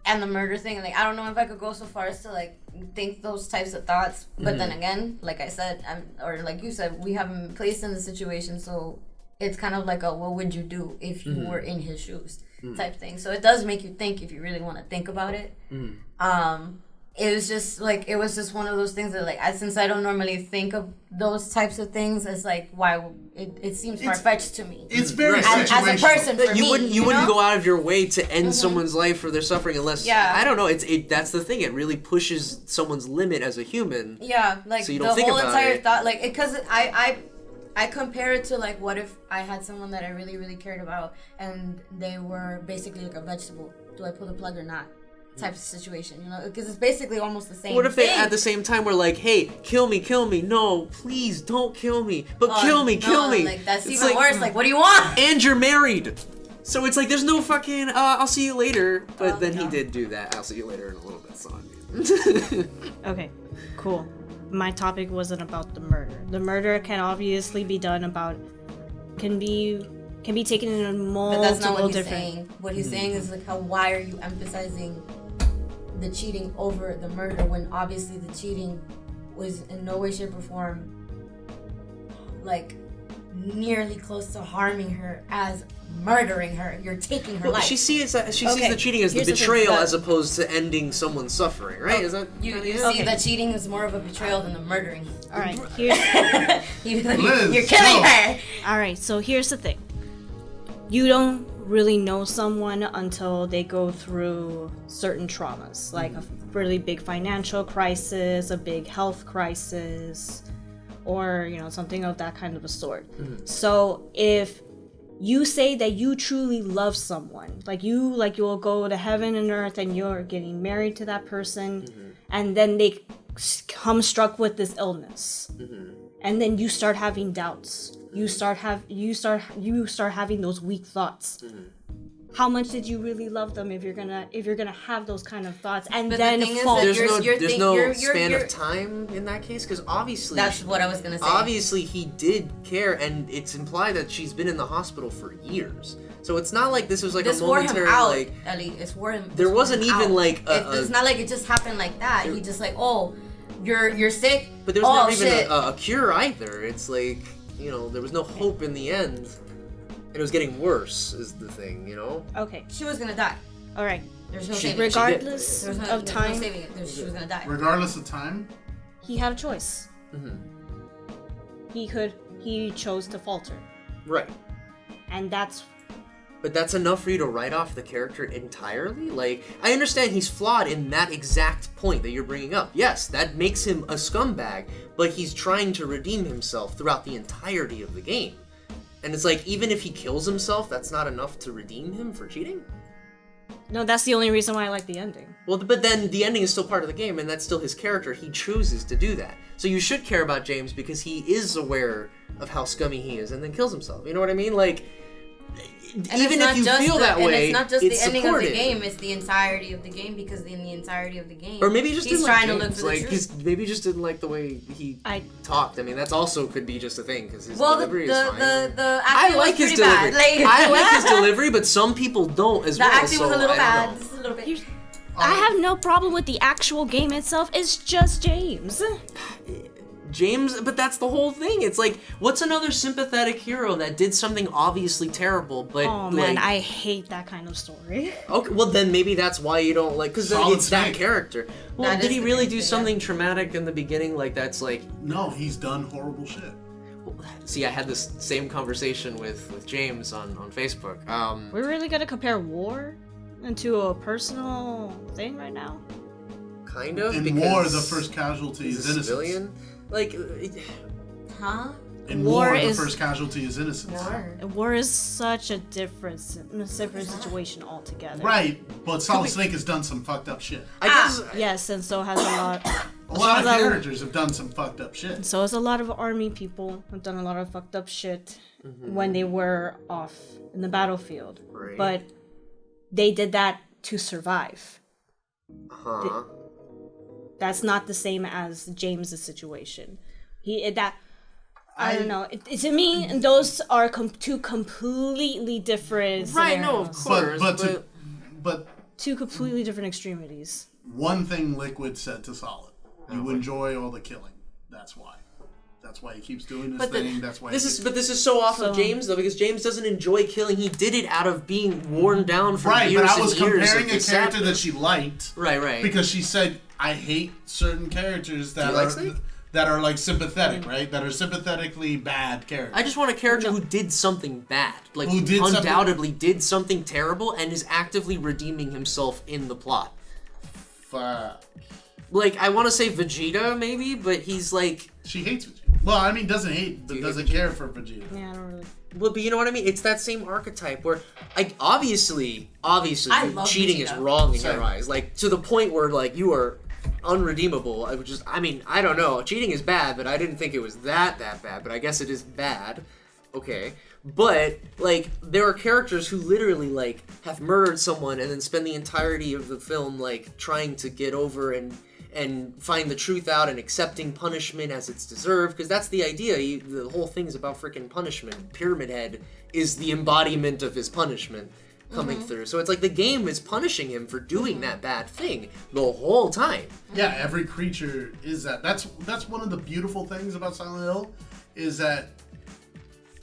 and the murder thing. Like, I don't know if I could go so far as to like think those types of thoughts. But then again, like I said, or like you said, we haven't been placed in the situation, so it's kind of like a what would you do if you were in his shoes type thing. So it does make you think if you really want to think about it. It was just one of those things that like since I don't normally think of those types of things, it's like why it seems far fetched to me. It's very as a person for you me. wouldn't go out of your way to end someone's life or their suffering unless I don't know. That's the thing. It really pushes someone's limit as a human. Yeah, like so you the don't think whole about entire it. thought, like because I compare it to like what if I had someone that I really really cared about and they were basically like a vegetable. Do I pull the plug or not? Type of situation, you know, because it's basically almost the same. What if they thing. at the same time were like, "Hey, kill me, no, please don't kill me, but kill me." Like that's it's even worse. Like, what do you want? And you're married, so it's like there's no fucking. I'll see you later. But then he did do that. I'll see you later in a little bit. So I mean. Okay, cool. My topic wasn't about the murder. The murder can obviously be done can be taken in a multiple But that's not what he's different. saying. What he's saying is like, why are you emphasizing the cheating over the murder when obviously the cheating was in no way, shape, or form like nearly close to harming her as murdering her. You're taking her life. She sees the cheating as the Here's the thing. betrayal as opposed to ending someone's suffering, right? Is that You kinda see that cheating is more of a betrayal than the murdering. All right, here's You're killing her. all right. So here's the thing. You don't really know someone until they go through certain traumas, like a really big financial crisis, a big health crisis, or something of that kind of a sort. So if you say that you truly love someone, you'll go to heaven and earth and you're getting married to that person, and then they come struck with this illness, and then you start having doubts. You start having those weak thoughts. How much did you really love them if you're gonna have those kind of thoughts and But then the thing is fall? that There's no you're- span you're- of time in that case, because obviously That's what I was gonna say. Obviously, he did care, and it's implied that she's been in the hospital for years. So it's not like this was like This a wore him momentary out, like. Ellie. It's wore him. There it's wasn't wore him even out. like It's not like it just happened like that. He just like, oh, you're sick. But there was never shit. even a cure either. It's like there was no hope in the end, and it was getting worse. Is the thing, Okay, She was gonna die. all right. There's no She- saving it. Regardless There's no of time, saving it. She was gonna die. Regardless of time, he had a choice. He chose to falter, Right. and that's But that's enough for you to write off the character entirely? Like, I understand he's flawed in that exact point that you're bringing up. Yes, that makes him a scumbag, but he's trying to redeem himself throughout the entirety of the game. And it's like, even if he kills himself, that's not enough to redeem him for cheating? no. That's the only reason why I like the ending. Well, but then the ending is still part of the game, and that's still his character. He chooses to do that. So you should care about James because he is aware of how scummy he is and then kills himself. You know what I mean? Like, And even if you feel that way, and it's not just the ending supported. of the game; it's the entirety of the game. Because in the entirety of the game, Or maybe he just he's didn't like trying to James. look for the truth. Maybe he just didn't like the way he talked. I mean, that's also could be just a thing because his Well, delivery is fine. the I acting like was his pretty delivery. bad. Like, I like his delivery, but some people don't as The well. acting was so a little I don't bad. know. Just a little bit. I have no problem with the actual game itself. It's just James. James, but that's the whole thing. It's like, what's another sympathetic hero that did something obviously terrible, but Oh man, like, I hate that kind of story. okay, well then maybe that's why you don't like, because Solid it's that Snake. character. Well, That did is he the really main do thing, something traumatic in the beginning? Like that's like, no, he's done horrible shit. see, I had this same conversation with James on Facebook. We're really gonna compare war into a personal thing right now? Kind of. In because war, the first casualty he's is a innocence. civilian. Like, Huh? In War war, is- the first casualty is innocence. War. War is such a different situation altogether. Right, but Solid Snake has done some fucked up shit. I guess. Yes, and so has a lot. A lot of Well, characters have done some fucked up shit. So has a lot of army people have done a lot of fucked up shit when they were off in the battlefield. Right. But they did that to survive. Huh. That's not the same as James's situation. I don't know. To me, those are two completely different Right, no, of scenarios. course. But Two completely different extremities. one thing Liquid said to Solid: you enjoy all the killing. That's why. That's why he keeps doing this thing. That's why. This is so off of James though, because James doesn't enjoy killing. He did it out of being worn down for years but I was and years comparing of a character that she liked. Right. Because she said, "I hate certain characters that are like sympathetic, right? That are sympathetically bad characters." I just want a character who did something bad, like Who did undoubtedly did something terrible and is actively redeeming himself in the plot. Fuck. Like, I want to say Vegeta, maybe, but he's like... She hates Vegeta. Well, I mean, doesn't hate, but doesn't care for Vegeta. Yeah, I don't really... Well, but you know what I mean? It's that same archetype where, like, obviously, cheating is wrong in your eyes. Like, to the point where, like, you are unredeemable. I don't know. Cheating is bad, but I didn't think it was that bad. But I guess it is bad. Okay. But, like, there are characters who literally, like, have murdered someone and then spend the entirety of the film, like, trying to get over and find the truth out and accepting punishment as it's deserved, because that's the idea. The whole thing's about freaking punishment. Pyramid Head is the embodiment of his punishment coming through. So it's like the game is punishing him for doing that bad thing the whole time. Yeah, every creature is that. That's one of the beautiful things about Silent Hill, is that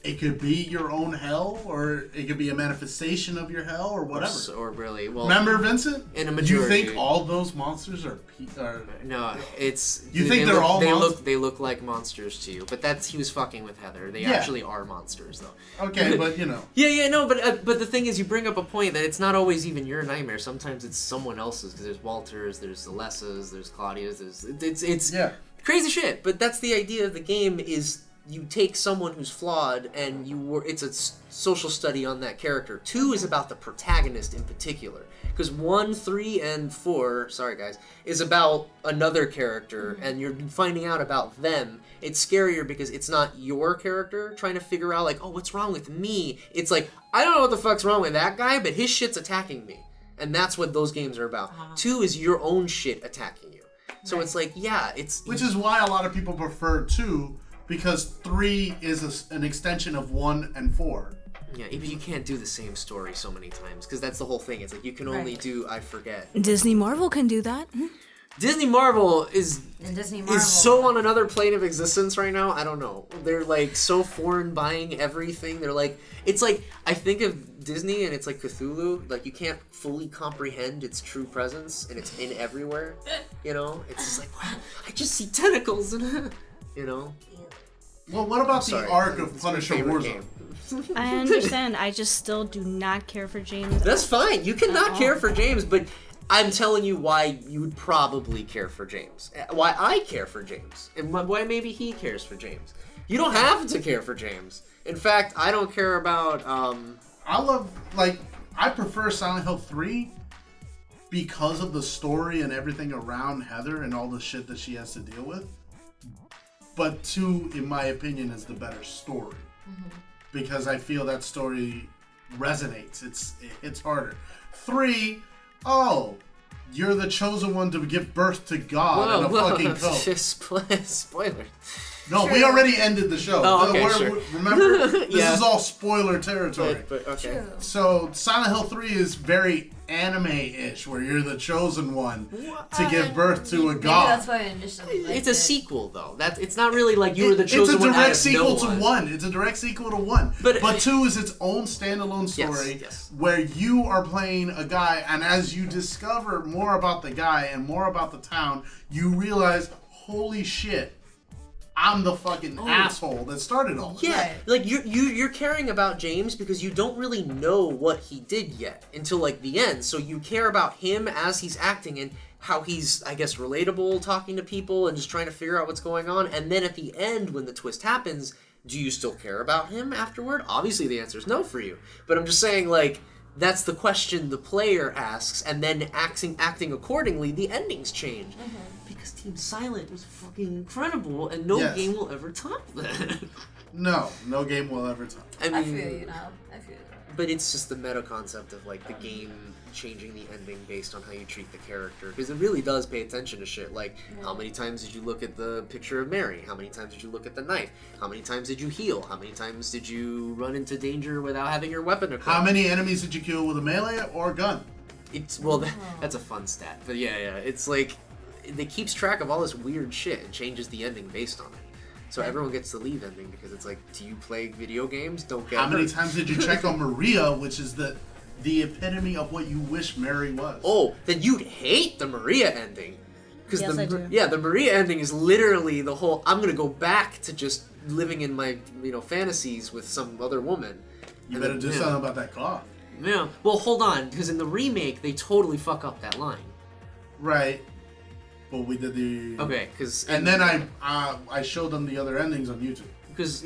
it could be your own hell, or it could be a manifestation of your hell, or whatever. Or really, well... Remember, Vincent? In a majority. You think all those monsters are... No, it's... You think they're all monsters? They look like monsters to you, but he was fucking with Heather. They actually are monsters, though. Okay, but you know. But the thing is, you bring up a point that it's not always even your nightmare. Sometimes it's someone else's, because there's Walter's, there's Alessa's, there's Claudia's, it's crazy shit. But that's the idea of the game, is... You take someone who's flawed and it's a social study on that character. 2 is about the protagonist in particular. Because 1, 3, and 4, sorry guys, is about another character and you're finding out about them. It's scarier because it's not your character trying to figure out like, oh, what's wrong with me? It's like, I don't know what the fuck's wrong with that guy, but his shit's attacking me. And that's what those games are about. 2 is your own shit attacking you. So it's like, it's... Which is why a lot of people prefer 2, because 3 is an extension of 1 and 4. Yeah, but you can't do the same story so many times, because that's the whole thing. It's like you can only do I forget. Disney Marvel can do that. Disney Marvel is so on another plane of existence right now. I don't know. They're like so foreign buying everything. They're like, it's like, I think of Disney and it's like Cthulhu. Like you can't fully comprehend its true presence and it's in everywhere. You know, it's just like, wow, I just see tentacles and you know. Well, what about the arc of Punisher Warzone? I understand. I just still do not care for James. That's fine. You cannot care for James, but I'm telling you why you would probably care for James. Why I care for James. And why maybe he cares for James. You don't have to care for James. In fact, I don't care about... I prefer Silent Hill 3 because of the story and everything around Heather and all the shit that she has to deal with. But 2, in my opinion, is the better story. Because I feel that story resonates. It's harder. 3, you're the chosen one to give birth to God in a fucking coat. Spoiler. No, we already ended the show. Oh, okay, sure. Remember, this is all spoiler territory. But okay. True. So Silent Hill 3 is very anime-ish, where you're the chosen one to give birth to a god. That's why I initially liked It's a sequel, though. It's not really like you were the chosen one. It's a direct sequel to 1. It's a direct sequel to 1. But 2 is its own standalone story where you are playing a guy, and as you discover more about the guy and more about the town, you realize, holy shit, I'm the fucking asshole that started all this. Yeah, like you're caring about James because you don't really know what he did yet until like the end. So you care about him as he's acting and how he's, I guess, relatable, talking to people and just trying to figure out what's going on. And then at the end, when the twist happens, do you still care about him afterward? Obviously, the answer is no for you. But I'm just saying, like, that's the question the player asks, and then acting accordingly, the endings change. Because Team Silent was fucking incredible, and no game will ever top that. No game will ever top. I feel you now. I feel But it's just the meta concept of like the game changing the ending based on how you treat the character, because it really does pay attention to shit like how many times did you look at the picture of Mary, how many times did you look at the knife, how many times did you heal, how many times did you run into danger without having your weapon equipped, How many enemies did you kill with a melee or gun? it's that's a fun stat, but yeah, it's like it keeps track of all this weird shit and changes the ending based on it. So everyone gets the leave ending because it's like, do you play video games? Don't get How many hurt. times did you check on Maria, which is the epitome of what you wish Mary was? Oh, then you'd hate the Maria ending. Because Yes, I do. the Maria ending is literally the whole, I'm gonna go back to just living in my, fantasies with some other woman. You And better then, do something about that cloth. Yeah. Well, hold on, because in the remake, they totally fuck up that line. Right. But we did the... Okay, because... And then I showed them the other endings on YouTube. Because,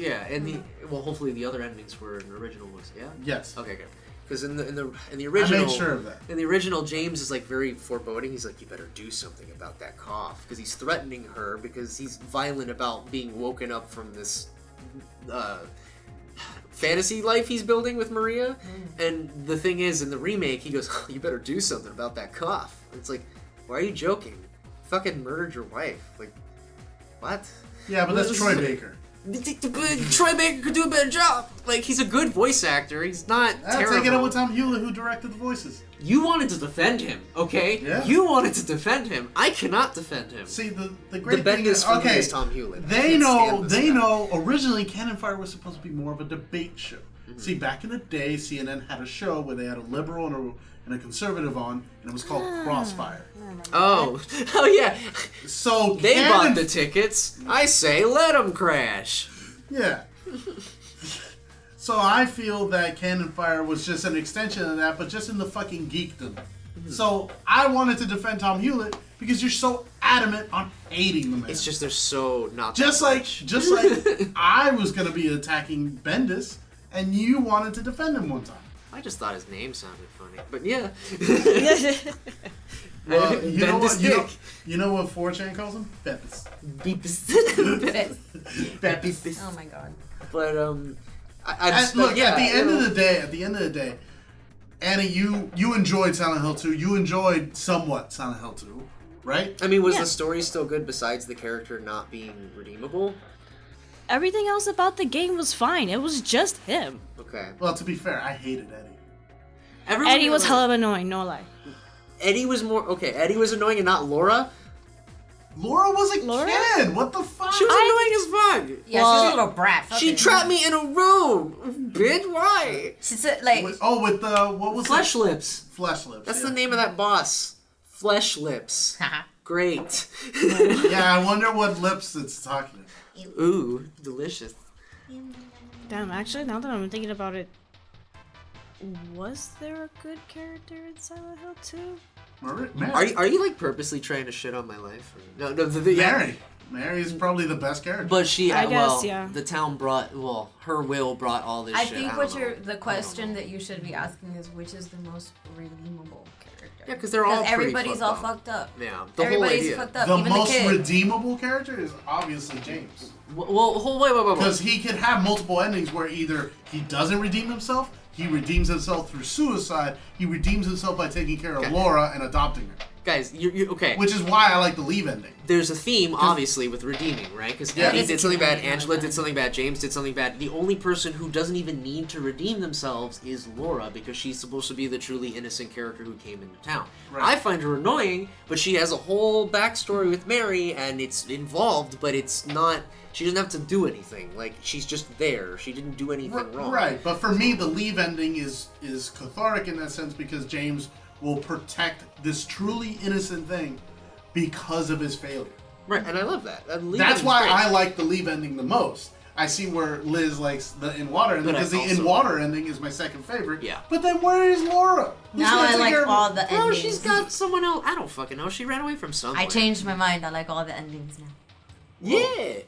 hopefully the other endings were in the original ones, yeah? Yes. Okay, good. Because in the original... I made sure of that. In the original, James is, like, very foreboding. He's like, you better do something about that cough. Because he's threatening her, because he's violent about being woken up from this, fantasy life he's building with Maria. And the thing is, in the remake, he goes, you better do something about that cough. And it's like, why are you joking? Fucking murdered your wife. Like, what? Yeah, but that's Troy Baker. Troy Baker could do a better job. Like, he's a good voice actor. He's not terrible. Take it up with Tom Hewlett, who directed the voices. You wanted to defend him, okay? Yeah. You wanted to defend him. I cannot defend him. See, the great thing Bendis is, for me okay, is Tom Hewlett. they know, originally CanonFire was supposed to be more of a debate show. See, back in the day, CNN had a show where they had a liberal and a conservative on, and it was called Crossfire. Oh yeah. So They bought the tickets. I say let them crash. Yeah. So I feel that CanonFire was just an extension of that, but just in the fucking geekdom. So I wanted to defend Tom Hewlett because you're so adamant on hating the man. It's just they're so not just that like much. I was gonna be attacking Bendis, and you wanted to defend him one time. I just thought his name sounded funny, but yeah. Well, you know what? Dick. You know what 4chan calls him? Bendis. Oh my god. But I just, Look, yeah, at the end of the day, Anna, you enjoyed Silent Hill 2. You enjoyed somewhat Silent Hill 2, right? I mean, was the story still good besides the character not being redeemable? Everything else about the game was fine. It was just him. Okay. Well, to be fair, I hated Eddie. Eddie was hella annoying, no lie. Eddie was Eddie was annoying and not Laura. Laura was a kid. What the fuck? She was annoying as fuck. Yeah, she's a little brat. She trapped me in a room. Bitch, why? She said, like... with the what was Flesh it? Lips. Flesh Lips. That's yeah. the name of that boss. Flesh Lips. Great. Yeah, I wonder what lips it's talking about. Ooh, delicious. Damn, actually, now that I'm thinking about it, was there a good character in Silent Hill 2? Mary. Are you like purposely trying to shit on my life? Or... No, Mary. Mary is probably the best character. But she, I guess, yeah. The town her will brought all this I shit. think don't know. the question that you should be asking is which is the most redeemable character. Yeah, because they're all pretty everybody's all fucked up. Yeah, Everybody's fucked up. The even most the kid. redeemable character is obviously James. Well, wait. Because he could have multiple endings where either he doesn't redeem himself, he redeems himself through suicide, he redeems himself by taking care of Laura and adopting her. Guys, you're okay. Which is why I like the leave ending. There's a theme, obviously, with redeeming, right? Because Eddie did something bad, Angela did something bad, James did something bad. The only person who doesn't even need to redeem themselves is Laura, because she's supposed to be the truly innocent character who came into town. Right. I find her annoying, but she has a whole backstory with Mary, and it's involved, but it's not... She doesn't have to do anything. Like, she's just there. She didn't do anything wrong. Right, but for me, the leave ending is cathartic in that sense because James will protect this truly innocent thing because of his failure. Right, and I love that. That's why I like the leave ending the most. I see where Liz likes the in water ending But because the in water ending is my second favorite. Yeah. But then where is Laura? Who's Now gonna I take like care of all her? the Bro, endings. she's got someone else. I don't fucking know. She ran away from somewhere. I changed my mind. I like all the endings now. Yeah.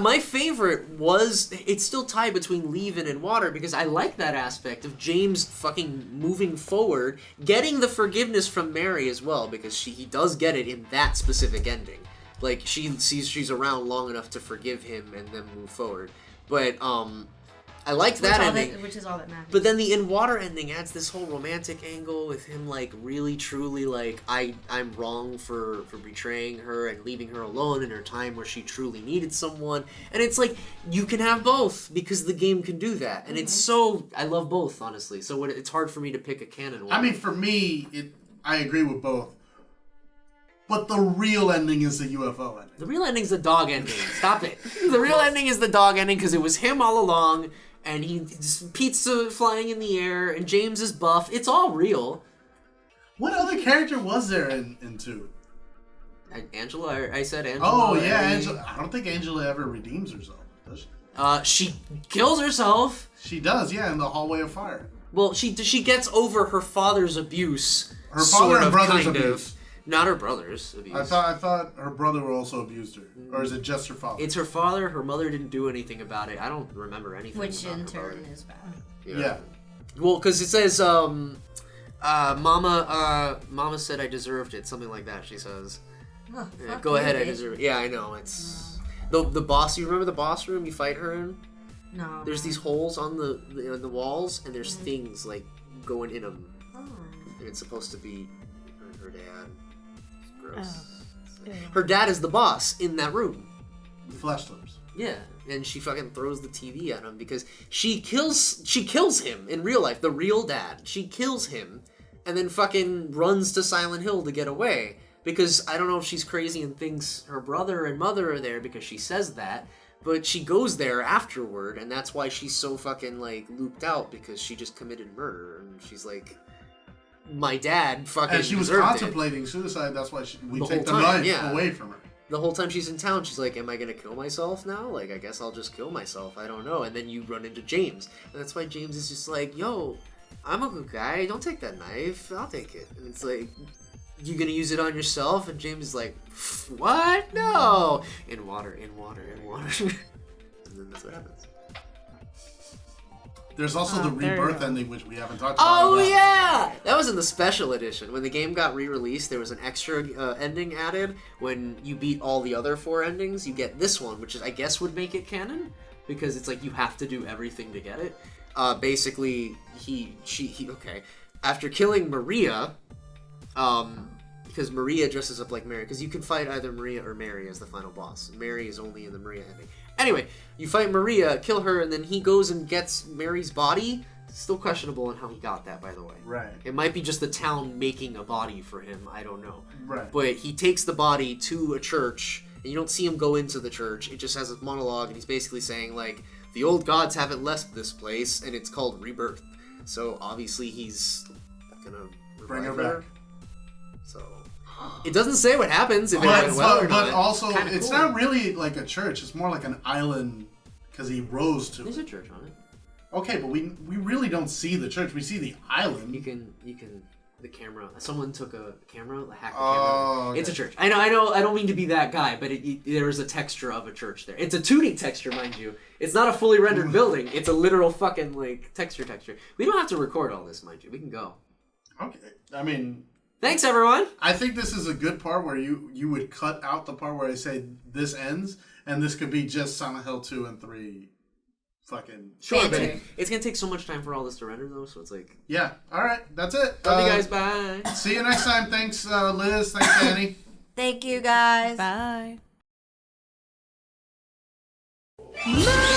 My favorite was, it's still tied between leave-in and water because I like that aspect of James fucking moving forward, getting the forgiveness from Mary as well because he does get it in that specific ending. Like, she sees she's around long enough to forgive him and then move forward. But, I liked that ending. Which is all that matters. But then the In Water ending adds this whole romantic angle with him, like, really, truly, like, I'm wrong for betraying her and leaving her alone in her time where she truly needed someone. And it's like, you can have both, because the game can do that. And it's so... I love both, honestly. So it's hard for me to pick a canon one. I mean, for me, I agree with both. But the real ending is the UFO ending. The real ending's the dog ending. Stop it. The real ending is the dog ending, because it was him all along... And pizza flying in the air, and James is buff. It's all real. What other character was there in 2? Angela. I said Angela. Oh, yeah, Angela. I don't think Angela ever redeems herself, does she? She kills herself. She does, yeah, in the hallway of fire. Well, she gets over her father's abuse. Her father and brother's kind abuse. of. Not her brother's abuse. I thought her brother also abused her. Or is it just her father? It's her father. Her mother didn't do anything about it. I don't remember anything Which about in her turn mother. is bad. Yeah. Well, because it says, Mama said I deserved it. Something like that, she says. Oh, Yeah, go ahead, I deserve it. Yeah, I know. It's... The boss, you remember the boss room you fight her in? No. There's these holes on the walls, and there's things, like, going in them. Oh. And it's supposed to be her dad. Gross. Oh. Her dad is the boss in that room. Flesh lips. Yeah, and she fucking throws the TV at him because she kills him in real life, the real dad. She kills him and then fucking runs to Silent Hill to get away because I don't know if she's crazy and thinks her brother and mother are there because she says that, but she goes there afterward and that's why she's so fucking like looped out because she just committed murder and she's like, my dad fucking And she was deserved contemplating suicide, that's why we The take the whole time, knife yeah. away from her. The whole time she's in town, she's like, am I gonna kill myself now? Like, I guess I'll just kill myself. I don't know. And then you run into James. And that's why James is just like, yo, I'm a good guy. Don't take that knife. I'll take it. And it's like, you gonna use it on yourself? And James is like, what? No! In water, in water, in water. And then that's what happens. There's also the there you rebirth go. ending, which we haven't talked about. Oh, yeah! That was in the special edition. When the game got re-released, there was an extra ending added. When you beat all the other 4 endings, you get this one, which is, I guess would make it canon. Because it's like, you have to do everything to get it. Basically, okay. After killing Maria, because Maria dresses up like Mary, because you can fight either Maria or Mary as the final boss. Mary is only in the Maria ending. Anyway, you fight Maria, kill her, and then he goes and gets Mary's body. Still questionable on how he got that, by the way. Right. It might be just the town making a body for him. I don't know. Right. But he takes the body to a church, and you don't see him go into the church. It just has a monologue, and he's basically saying, like, the old gods haven't left this place, and it's called rebirth. So, obviously, he's gonna Bring her revive back. So... It doesn't say what happens if it went well or not. But also, Kinda it's cool. not really like a church. It's more like an island because he rose to There's it. a church on it. Okay, but we really don't see the church. We see the island. You can the camera. Someone took a camera, hacked the Oh, camera. okay. It's a church. I know. I don't mean to be that guy, but there is a texture of a church there. It's a 2D texture, mind you. It's not a fully rendered building. It's a literal fucking like texture. We don't have to record all this, mind you. We can go. Okay. I mean, Thanks, everyone. I think this is a good part where you would cut out the part where I say this ends, and this could be just Silent Hill 2 and 3 fucking... Sure, but Banter. it's gonna take so much time for all this to render, though. So it's like, Yeah. All right. That's it. love you guys. Bye. See you next time. Thanks, Liz. Thanks, Danny. Thank you guys. Bye. Bye.